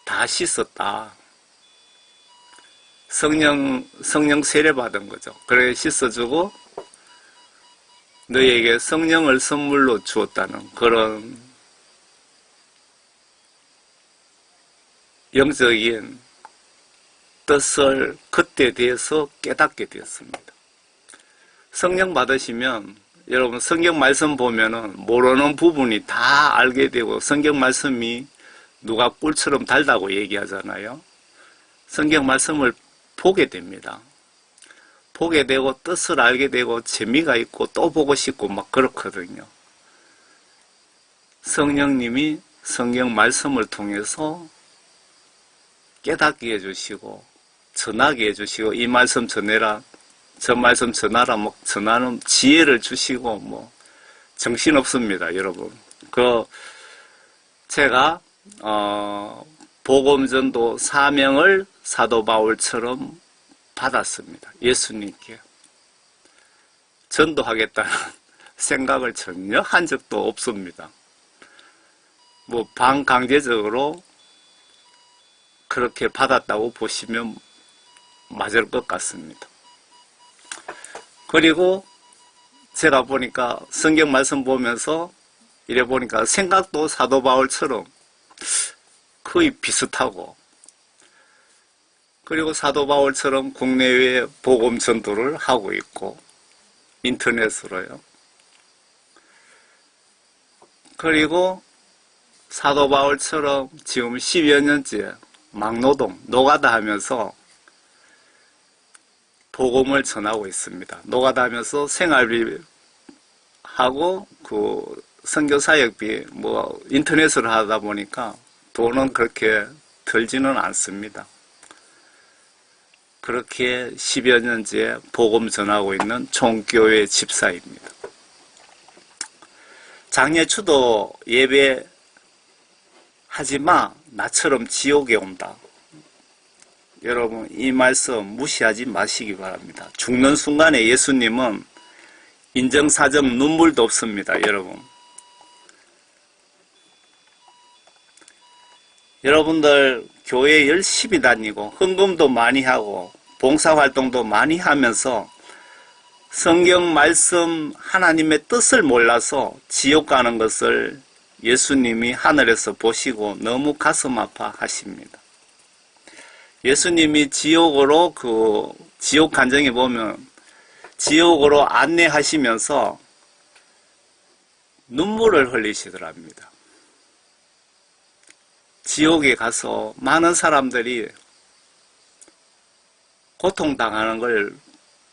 다 씻었다. 성령 세례 받은 거죠. 그래 씻어주고 너에게 성령을 선물로 주었다는 그런 영적인 뜻을 그때 대해서 깨닫게 되었습니다. 성령 받으시면 여러분 성경 말씀 보면은 모르는 부분이 다 알게 되고, 성경 말씀이 누가 꿀처럼 달다고 얘기하잖아요. 성경 말씀을 보게 됩니다. 보게 되고 뜻을 알게 되고 재미가 있고 또 보고 싶고 막 그렇거든요. 성령님이 성경 말씀을 통해서 깨닫게 해주시고 전하게 해주시고, 이 말씀 전해라, 저 말씀 전하라, 뭐 전하는 지혜를 주시고, 뭐 정신없습니다, 여러분. 제가 복음전도 사명을 사도 바울처럼 받았습니다. 예수님께 전도하겠다는 생각을 전혀 한 적도 없습니다. 뭐 반강제적으로 그렇게 받았다고 보시면 맞을 것 같습니다. 그리고 제가 보니까 성경 말씀 보면서 이래 보니까 생각도 사도 바울처럼 거의 비슷하고, 그리고 사도 바울처럼 국내외 복음 전도를 하고 있고, 인터넷으로요. 그리고 사도 바울처럼 지금 10여 년째 막노동, 노가다 하면서 복음을 전하고 있습니다. 노가다 하면서 생활비 하고 그 선교사역비 뭐 인터넷으로 하다 보니까 돈은 그렇게 들지는 않습니다. 그렇게 10여 년째 복음 전하고 있는 총교회 집사입니다. 장례 추도 예배 하지마, 나처럼 지옥에 온다. 여러분, 이 말씀 무시하지 마시기 바랍니다. 죽는 순간에 예수님은 인정사정 눈물도 없습니다, 여러분. 여러분들 교회 열심히 다니고 헌금도 많이 하고 봉사활동도 많이 하면서 성경 말씀 하나님의 뜻을 몰라서 지옥 가는 것을 예수님이 하늘에서 보시고 너무 가슴 아파하십니다. 예수님이 지옥으로 지옥 간증에 보면 지옥으로 안내하시면서 눈물을 흘리시더랍니다. 지옥에 가서 많은 사람들이 고통당하는 걸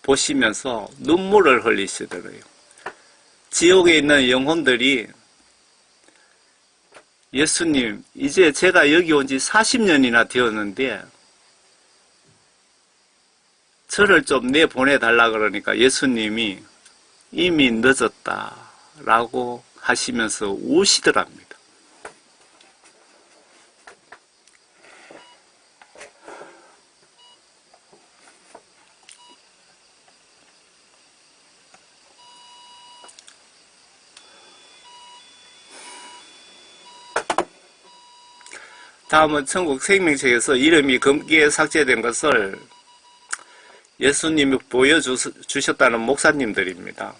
보시면서 눈물을 흘리시더래요. 지옥에 있는 영혼들이 예수님, 이제 제가 여기 온 지 40년이나 되었는데 저를 좀 내보내달라 그러니까 예수님이 이미 늦었다라고 하시면서 우시더랍니다. 다음은 천국 생명책에서 이름이 검기에 삭제된 것을 예수님이 보여주셨다는 목사님들입니다.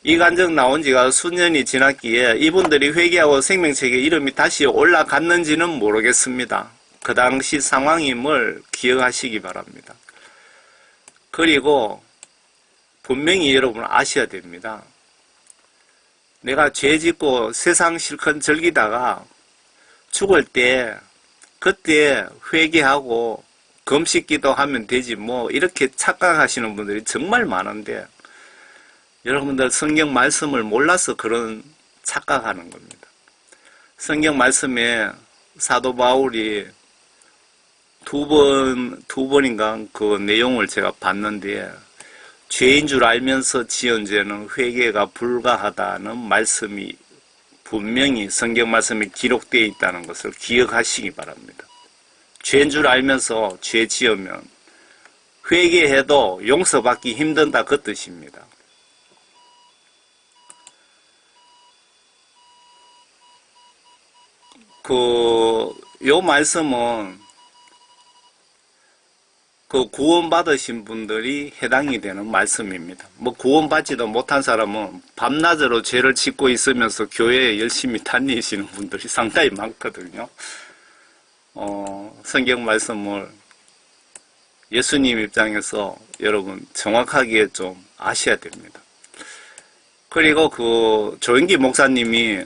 이 간증 나온 지가 수년이 지났기에 이분들이 회개하고 생명책에 이름이 다시 올라갔는지는 모르겠습니다. 그 당시 상황임을 기억하시기 바랍니다. 그리고 분명히 여러분 아셔야 됩니다. 내가 죄 짓고 세상 실컷 즐기다가 죽을 때 그때 회개하고 금식기도 하면 되지 뭐 이렇게 착각하시는 분들이 정말 많은데, 여러분들 성경 말씀을 몰라서 그런 착각하는 겁니다. 성경 말씀에 사도 바울이 두 번인가 그 내용을 제가 봤는데, 죄인 줄 알면서 지은 죄는 회개가 불가하다는 말씀이 분명히 성경 말씀에 기록되어 있다는 것을 기억하시기 바랍니다. 죄인 줄 알면서 죄 지으면 회개해도 용서받기 힘든다, 그 뜻입니다. 요 말씀은 그 구원받으신 분들이 해당이 되는 말씀입니다. 뭐 구원받지도 못한 사람은 밤낮으로 죄를 짓고 있으면서 교회에 열심히 다니시는 분들이 상당히 많거든요. 성경 말씀을 예수님 입장에서 여러분 정확하게 좀 아셔야 됩니다. 그리고 그 조영기 목사님이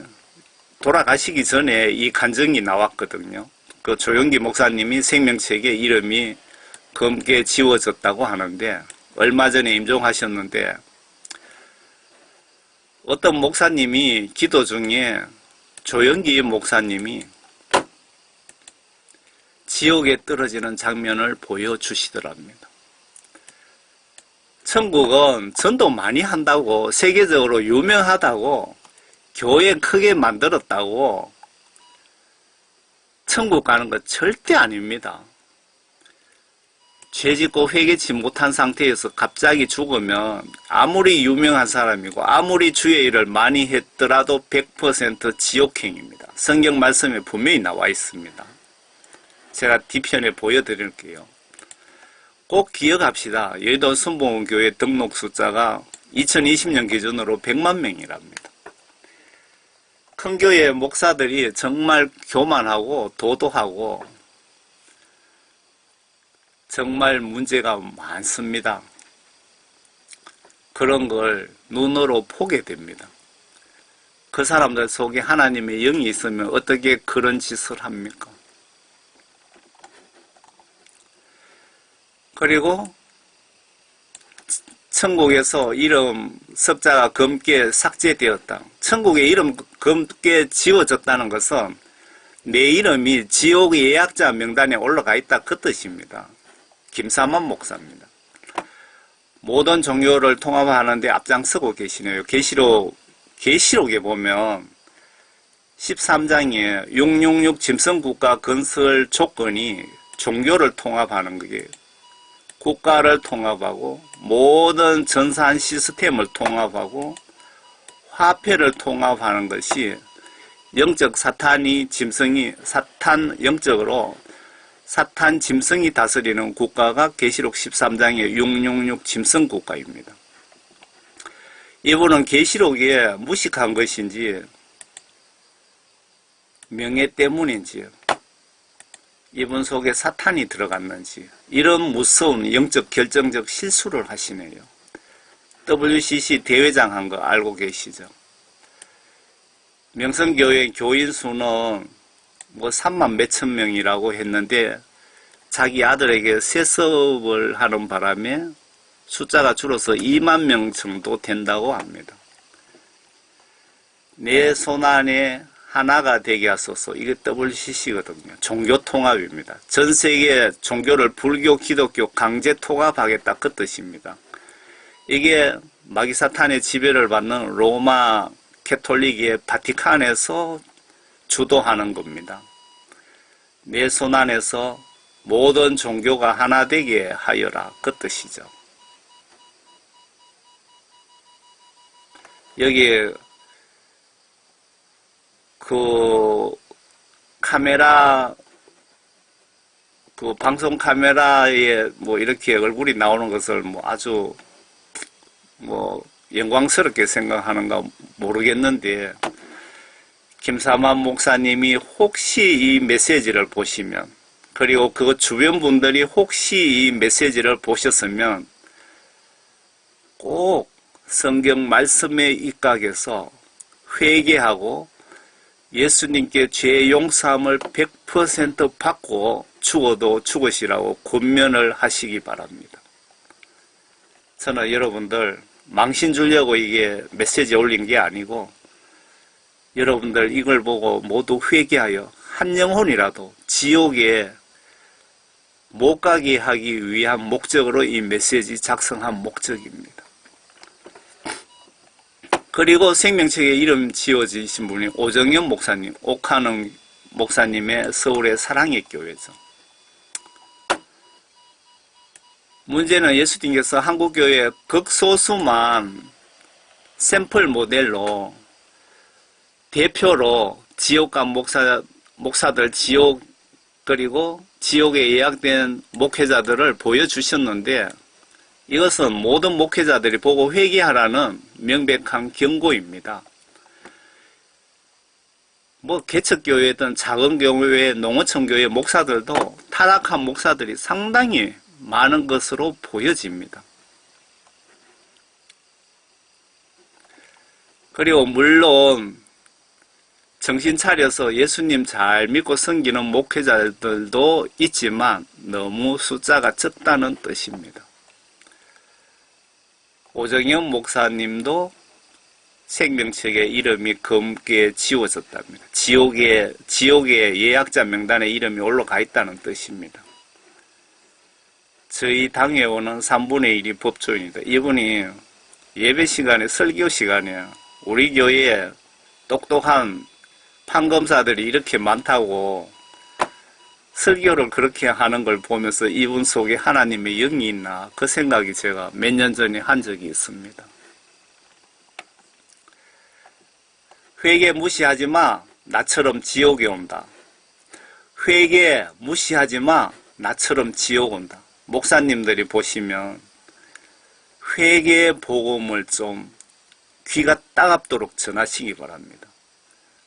돌아가시기 전에 이 간증이 나왔거든요. 그 조영기 목사님이 생명책에 이름이 검게 지워졌다고 하는데, 얼마 전에 임종하셨는데, 어떤 목사님이 기도 중에 조영기 목사님이 지옥에 떨어지는 장면을 보여주시더랍니다. 천국은 전도 많이 한다고, 세계적으로 유명하다고, 교회 크게 만들었다고 천국 가는 거 절대 아닙니다. 죄짓고 회개치 못한 상태에서 갑자기 죽으면 아무리 유명한 사람이고 아무리 주의 일을 많이 했더라도 100% 지옥행입니다. 성경 말씀에 분명히 나와 있습니다. 제가 뒤편에 보여드릴게요. 꼭 기억합시다. 여의도 순복음교회 등록 숫자가 2020년 기준으로 100만 명이랍니다. 큰 교회 목사들이 정말 교만하고 도도하고 정말 문제가 많습니다. 그런 걸 눈으로 보게 됩니다. 그 사람들 속에 하나님의 영이 있으면 어떻게 그런 짓을 합니까? 그리고 천국에서 이름 섭자가 검게 삭제되었다. 천국에 이름 검게 지워졌다는 것은 내 이름이 지옥 예약자 명단에 올라가 있다, 그 뜻입니다. 김사만 목사입니다. 모든 종교를 통합하는 데 앞장서고 계시네요. 계시록에 보면 13장에 666 짐승국가 건설 조건이 종교를 통합하는 거예요. 국가를 통합하고 모든 전산 시스템을 통합하고 화폐를 통합하는 것이 영적 사탄이 짐승이 사탄 영적으로 사탄 짐승이 다스리는 국가가 계시록 13장의 666 짐승 국가입니다. 이분은 계시록에 무식한 것인지 명예 때문인지 이분 속에 사탄이 들어갔는지 이런 무서운 영적 결정적 실수를 하시네요. WCC 대회장 한 거 알고 계시죠? 명성교회 교인 수는 뭐 3만 몇천 명이라고 했는데 자기 아들에게 세습을 하는 바람에 숫자가 줄어서 2만 명 정도 된다고 합니다. 내 손안에 하나가 되게 하소서. 이게 WCC거든요. 종교통합입니다. 전 세계 종교를 불교, 기독교 강제 통합하겠다, 그 뜻입니다. 이게 마귀사탄의 지배를 받는 로마 캐톨릭의 바티칸에서 주도하는 겁니다. 내 손안에서 모든 종교가 하나 되게 하여라, 그 뜻이죠. 여기 그 카메라, 그 방송 카메라에 뭐 이렇게 얼굴이 나오는 것을 뭐 아주 뭐 영광스럽게 생각하는가 모르겠는데, 김사만 목사님이 혹시 이 메시지를 보시면, 그리고 그 주변 분들이 혹시 이 메시지를 보셨으면 꼭 성경 말씀에 입각해서 회개하고 예수님께 죄 용서함을 100% 받고 죽어도 죽으시라고 권면을 하시기 바랍니다. 저는 여러분들 망신 주려고 이게 메시지 올린 게 아니고, 여러분들 이걸 보고 모두 회개하여 한 영혼이라도 지옥에 못 가게 하기 위한 목적으로 이 메시지 작성한 목적입니다. 그리고 생명책에 이름 지어지신 분이 오정현 목사님, 옥하능 목사님의 서울의 사랑의 교회죠. 문제는 예수님께서 한국교회 극소수만 샘플 모델로 대표로 지옥간 목사들 지옥 그리고 지옥에 예약된 목회자들을 보여주셨는데 이것은 모든 목회자들이 보고 회개하라는 명백한 경고입니다. 개척교회든 작은 교회, 농어촌 교회 목사들도 타락한 목사들이 상당히 많은 것으로 보여집니다. 그리고 물론 정신 차려서 예수님 잘 믿고 섬기는 목회자들도 있지만 너무 숫자가 적다는 뜻입니다. 오정현 목사님도 생명책에 이름이 검게 지워졌답니다. 지옥의 예약자 명단에 이름이 올라가 있다는 뜻입니다. 저희 당회원은 3분의 1이 법조인입니다. 이분이 예배 시간에 설교 시간에 우리 교회에 똑똑한 판검사들이 이렇게 많다고 설교를 그렇게 하는 걸 보면서 이분 속에 하나님의 영이 있나 그 생각이 제가 몇 년 전에 한 적이 있습니다. 회개 무시하지 마. 나처럼 지옥에 온다. 회개 무시하지 마. 나처럼 지옥 온다. 목사님들이 보시면 회개 복음을 좀 귀가 따갑도록 전하시기 바랍니다.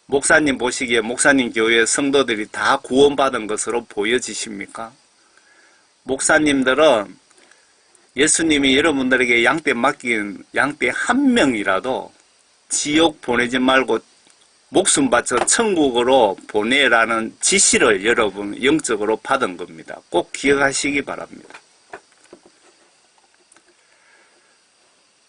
목사님 보시기에 목사님 교회 성도들이 다 구원받은 것으로 보여지십니까? 목사님들은 예수님이 여러분들에게 양떼 맡긴 양떼 한 명이라도 지옥 보내지 말고 목숨 바쳐 천국으로 보내라는 지시를 여러분 영적으로 받은 겁니다. 꼭 기억하시기 바랍니다.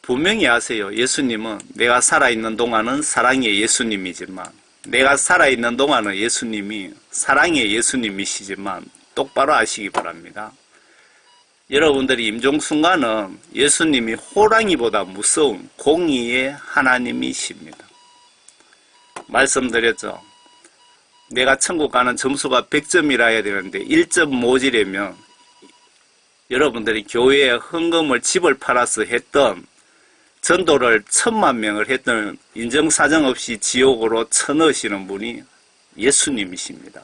분명히 아세요. 예수님은 내가 살아있는 동안은 사랑의 예수님이지만 내가 살아있는 동안은 예수님이 사랑의 예수님이시지만 똑바로 아시기 바랍니다. 여러분들이 임종순간은 예수님이 호랑이보다 무서운 공의의 하나님이십니다. 말씀드렸죠. 내가 천국 가는 점수가 100점이라 해야 되는데 1점 모지려면 여러분들이 교회에 헌금을 집을 팔아서 했던 전도를 1000만 명을 했던 인정사정 없이 지옥으로 쳐넣으시는 분이 예수님이십니다.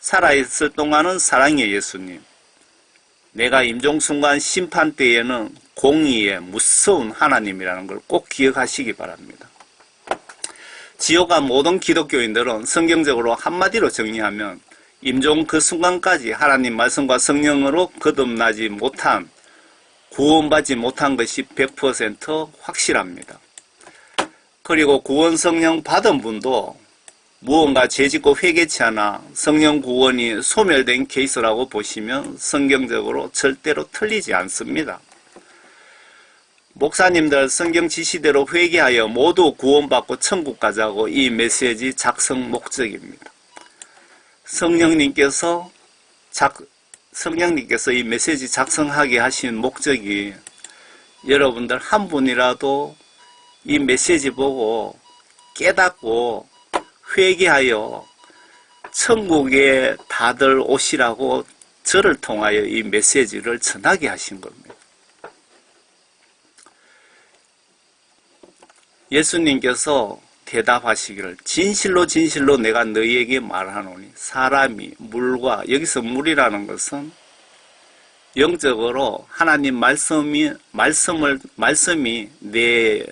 살아있을 동안은 사랑의 예수님. 내가 임종순간 심판 때에는 공의의 무서운 하나님이라는 걸 꼭 기억하시기 바랍니다. 지옥간 모든 기독교인들은 성경적으로 한마디로 정리하면 임종 그 순간까지 하나님 말씀과 성령으로 거듭나지 못한 구원받지 못한 것이 100% 확실합니다. 그리고 구원 성령 받은 분도 무언가 죄짓고 회개치 않아 성령 구원이 소멸된 케이스라고 보시면 성경적으로 절대로 틀리지 않습니다. 목사님들 성경 지시대로 회개하여 모두 구원받고 천국 가자고 이 메시지 작성 목적입니다. 성령님께서 이 메시지 작성하게 하신 목적이 여러분들 한 분이라도 이 메시지 보고 깨닫고 회개하여 천국에 다들 오시라고 저를 통하여 이 메시지를 전하게 하신 겁니다. 예수님께서 대답하시기를 진실로 진실로 내가 너희에게 말하노니 사람이 물과 여기서 물이라는 것은 영적으로 하나님 말씀이 내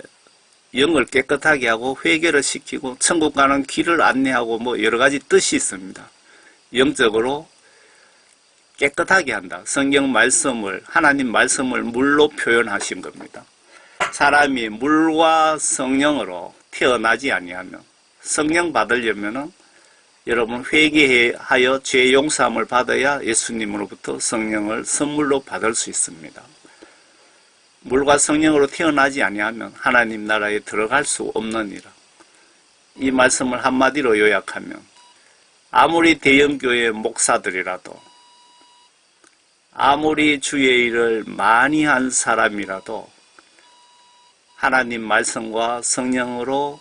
영을 깨끗하게 하고 회개를 시키고 천국 가는 길을 안내하고 뭐 여러 가지 뜻이 있습니다. 영적으로 깨끗하게 한다. 성경 말씀을 하나님 말씀을 물로 표현하신 겁니다. 사람이 물과 성령으로 태어나지 아니하면 성령 받으려면은 여러분 회개하여 죄 용서함을 받아야 예수님으로부터 성령을 선물로 받을 수 있습니다. 물과 성령으로 태어나지 아니하면 하나님 나라에 들어갈 수 없느니라. 이 말씀을 한마디로 요약하면 아무리 대형교회 목사들이라도, 아무리 주의 일을 많이 한 사람이라도 하나님 말씀과 성령으로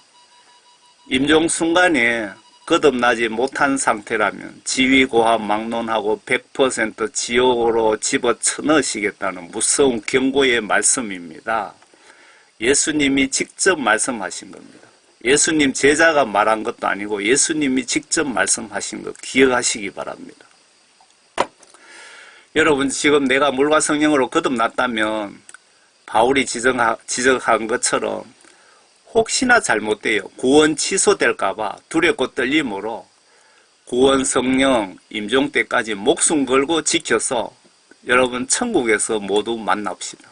임종 순간에 거듭나지 못한 상태라면 지위고하 막론하고 100% 지옥으로 집어넣으시겠다는 무서운 경고의 말씀입니다. 예수님이 직접 말씀하신 겁니다. 예수님 제자가 말한 것도 아니고 예수님이 직접 말씀하신 것 기억하시기 바랍니다. 여러분, 지금 내가 물과 성령으로 거듭났다면 바울이 지적한 것처럼 혹시나 잘못돼요. 구원 취소될까봐 두렵고 떨림으로 구원 성령 임종 때까지 목숨 걸고 지켜서 여러분 천국에서 모두 만납시다.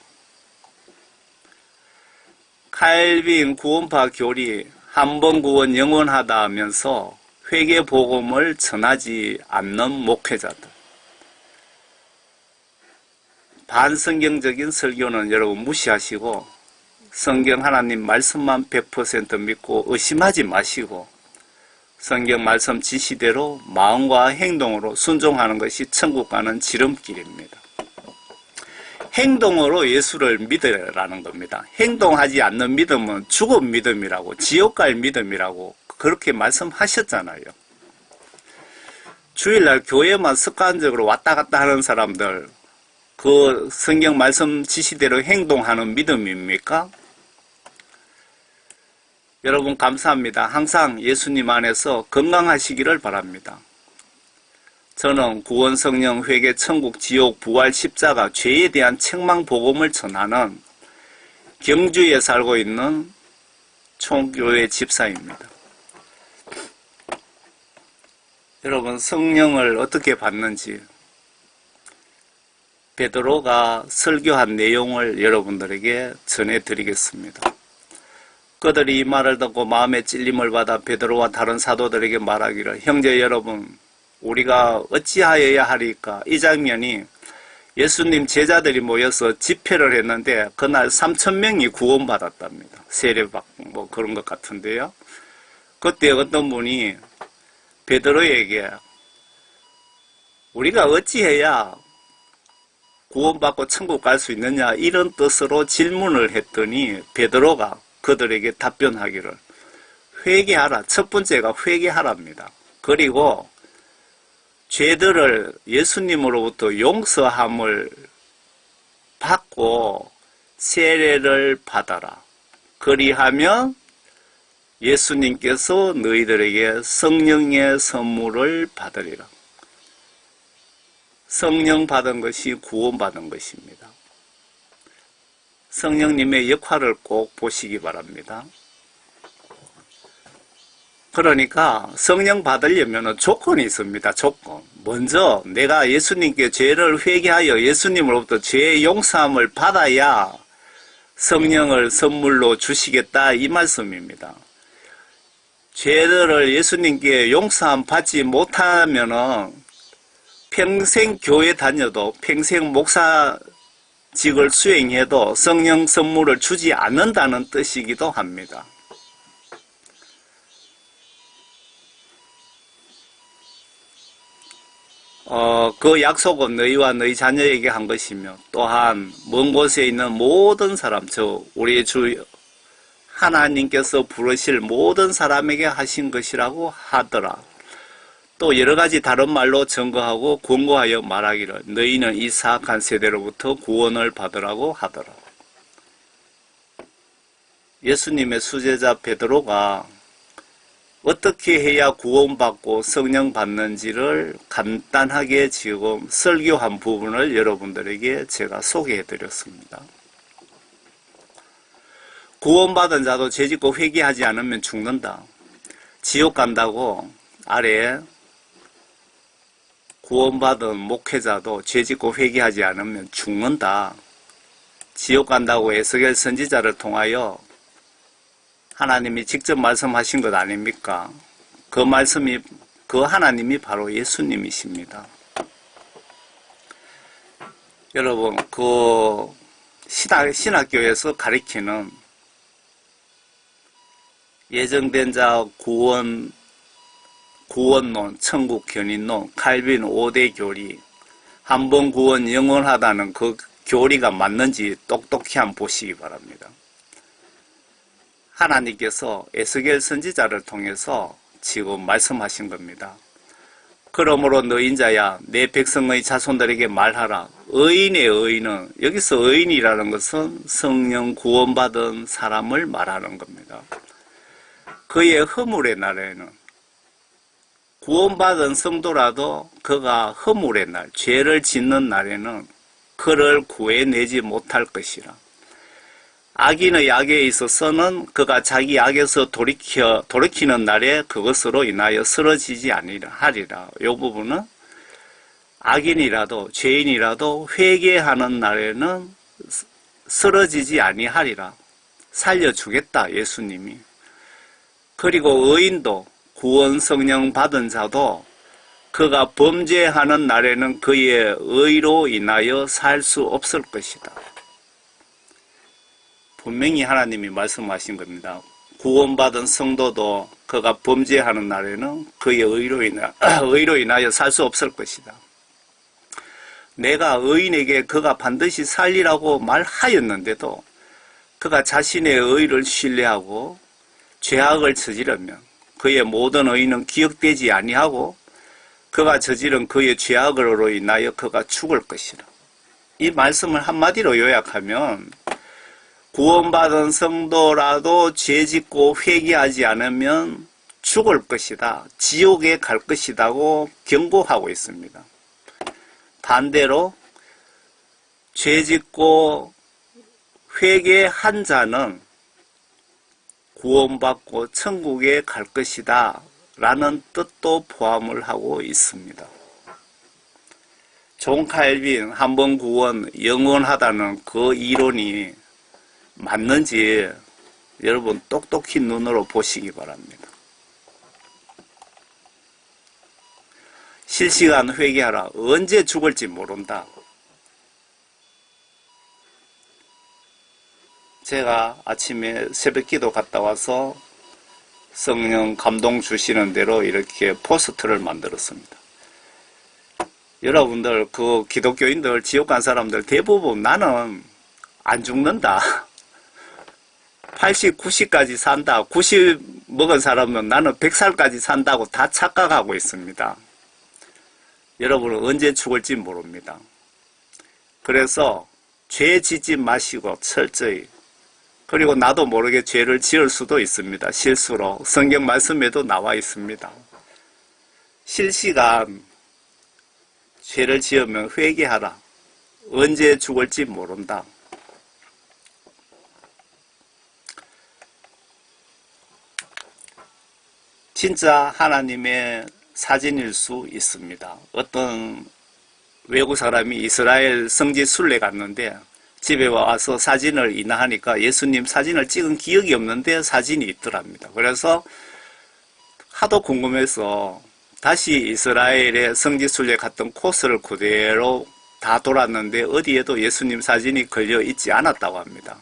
칼빈 구원파 교리 한 번 구원 영원하다 하면서 회개 복음을 전하지 않는 목회자들, 반성경적인 설교는 여러분 무시하시고 성경 하나님 말씀만 100% 믿고 의심하지 마시고 성경 말씀 지시대로 마음과 행동으로 순종하는 것이 천국 가는 지름길입니다. 행동으로 예수를 믿으라는 겁니다. 행동하지 않는 믿음은 죽은 믿음이라고, 지옥 갈 믿음이라고 그렇게 말씀하셨잖아요. 주일날 교회만 습관적으로 왔다 갔다 하는 사람들, 그 성경 말씀 지시대로 행동하는 믿음입니까? 여러분 감사합니다. 항상 예수님 안에서 건강하시기를 바랍니다. 저는 구원, 성령, 회개, 천국, 지옥, 부활, 십자가, 죄에 대한 책망 복음을 전하는 경주에 살고 있는 총교회 집사입니다. 여러분 성령을 어떻게 받는지 베드로가 설교한 내용을 여러분들에게 전해드리겠습니다. 그들이 이 말을 듣고 마음에 찔림을 받아 베드로와 다른 사도들에게 말하기를, 형제 여러분, 우리가 어찌하여야 하리까? 이 장면이 예수님 제자들이 모여서 집회를 했는데 그날 3,000명이 구원받았답니다. 세례받 뭐 그런 것 같은데요. 그때 어떤 분이 베드로에게 우리가 어찌해야 구원받고 천국 갈 수 있느냐 이런 뜻으로 질문을 했더니 베드로가 그들에게 답변하기를 회개하라. 첫 번째가 회개하랍니다. 그리고 죄들을 예수님으로부터 용서함을 받고 세례를 받아라. 그리하면 예수님께서 너희들에게 성령의 선물을 받으리라. 성령 받은 것이 구원받은 것입니다. 성령님의 역할을 꼭 보시기 바랍니다. 그러니까 성령 받으려면 조건이 있습니다. 조건. 먼저 내가 예수님께 죄를 회개하여 예수님으로부터 죄의 용서함을 받아야 성령을 선물로 주시겠다 이 말씀입니다. 죄들을 예수님께 용서함 받지 못하면은 평생 교회 다녀도 평생 목사직을 수행해도 성령 선물을 주지 않는다는 뜻이기도 합니다. 그 약속은 너희와 너희 자녀에게 한 것이며 또한 먼 곳에 있는 모든 사람, 우리 주 하나님께서 부르실 모든 사람에게 하신 것이라고 하더라. 또 여러 가지 다른 말로 증거하고 권고하여 말하기를 너희는 이 사악한 세대로부터 구원을 받으라고 하더라. 예수님의 수제자 베드로가 어떻게 해야 구원받고 성령 받는지를 간단하게 지금 설교한 부분을 여러분들에게 제가 소개해 드렸습니다. 구원받은 자도 죄짓고 회개하지 않으면 죽는다. 지옥 간다고 아래 구원받은 목회자도 죄짓고 회개하지 않으면 죽는다. 지옥 간다고 에스겔 선지자를 통하여 하나님이 직접 말씀하신 것 아닙니까? 그 말씀이, 그 하나님이 바로 예수님이십니다. 여러분, 그 신학교에서 가리키는 예정된 자 구원 구원론, 천국 견인론, 칼빈 5대 교리, 한 번 구원 영원하다는 그 교리가 맞는지 똑똑히 한번 보시기 바랍니다. 하나님께서 에스겔 선지자를 통해서 지금 말씀하신 겁니다. 그러므로 너 인자야 내 백성의 자손들에게 말하라. 의인의 의인은, 여기서 의인이라는 것은 성령 구원받은 사람을 말하는 겁니다. 그의 허물의 날에는, 구원받은 성도라도 그가 허물의 날, 죄를 짓는 날에는 그를 구해내지 못할 것이라. 악인의 악에 있어서는 그가 자기 악에서 돌이키는 날에 그것으로 인하여 쓰러지지 하리라. 이 부분은 악인이라도 죄인이라도 회개하는 날에는 쓰러지지 아니하리라. 살려주겠다, 예수님이. 그리고 의인도, 구원 성령 받은 자도 그가 범죄하는 날에는 그의 의로 인하여 살 수 없을 것이다. 분명히 하나님이 말씀하신 겁니다. 구원받은 성도도 그가 범죄하는 날에는 그의 의로 인하여 살 수 없을 것이다. 내가 의인에게 그가 반드시 살리라고 말하였는데도 그가 자신의 의를 신뢰하고 죄악을 저지르면 그의 모든 의는 기억되지 아니하고 그가 저지른 그의 죄악으로 인하여 그가 죽을 것이라. 이 말씀을 한마디로 요약하면 구원받은 성도라도 죄짓고 회개하지 않으면 죽을 것이다. 지옥에 갈 것이라고 경고하고 있습니다. 반대로 죄짓고 회개한 자는 구원받고 천국에 갈 것이다 라는 뜻도 포함을 하고 있습니다. 존 칼빈 한 번 구원 영원하다는 그 이론이 맞는지 여러분 똑똑히 눈으로 보시기 바랍니다. 실시간 회개하라. 언제 죽을지 모른다. 제가 아침에 새벽기도 갔다 와서 성령 감동 주시는 대로 이렇게 포스터를 만들었습니다. 여러분들, 그 기독교인들, 지옥 간 사람들 대부분 나는 안 죽는다. 80, 90까지 산다. 90 먹은 사람은 나는 100살까지 산다고 다 착각하고 있습니다. 여러분은 언제 죽을지 모릅니다. 그래서 죄 짓지 마시고 철저히, 그리고 나도 모르게 죄를 지을 수도 있습니다. 실수로. 성경 말씀에도 나와 있습니다. 실시간 죄를 지으면 회개하라. 언제 죽을지 모른다. 진짜 하나님의 사진일 수 있습니다. 어떤 외국 사람이 이스라엘 성지 순례 갔는데 집에 와서 사진을 인하하니까 예수님 사진을 찍은 기억이 없는데 사진이 있더랍니다. 그래서 하도 궁금해서 다시 이스라엘의 성지 순례 갔던 코스를 그대로 다 돌았는데 어디에도 예수님 사진이 걸려 있지 않았다고 합니다.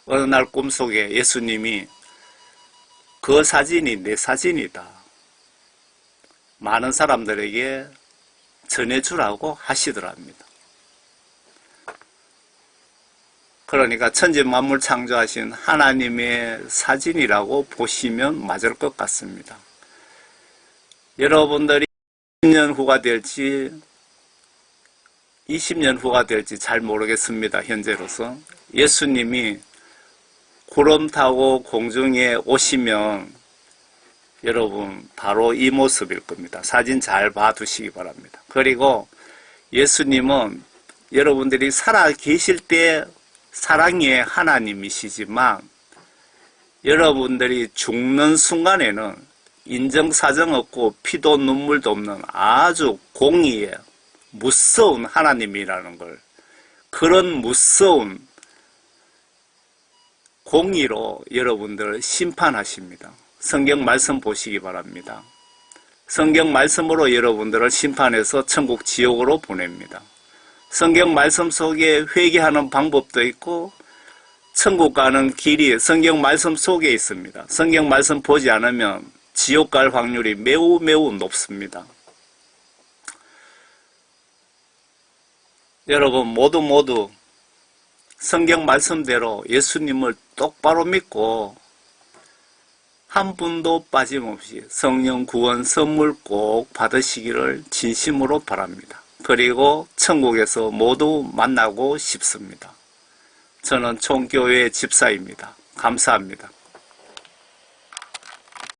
어느 날 꿈속에 예수님이 그 사진이 내 사진이다. 많은 사람들에게 전해주라고 하시더랍니다. 그러니까 천지 만물 창조하신 하나님의 사진이라고 보시면 맞을 것 같습니다. 여러분들이 10년 후가 될지 20년 후가 될지 잘 모르겠습니다. 현재로서. 예수님이 구름 타고 공중에 오시면 여러분 바로 이 모습일 겁니다. 사진 잘 봐두시기 바랍니다. 그리고 예수님은 여러분들이 살아 계실 때 사랑의 하나님이시지만 여러분들이 죽는 순간에는 인정사정 없고 피도 눈물도 없는 아주 공의의 무서운 하나님이라는 걸, 그런 무서운 공의로 여러분들을 심판하십니다. 성경 말씀 보시기 바랍니다. 성경 말씀으로 여러분들을 심판해서 천국 지옥으로 보냅니다. 성경 말씀 속에 회개하는 방법도 있고 천국 가는 길이 성경 말씀 속에 있습니다. 성경 말씀 보지 않으면 지옥 갈 확률이 매우 매우 높습니다. 여러분 모두 성경 말씀대로 예수님을 똑바로 믿고 한 분도 빠짐없이 성령 구원 선물 꼭 받으시기를 진심으로 바랍니다. 그리고 천국에서 모두 만나고 싶습니다. 저는 총교회 집사입니다. 감사합니다.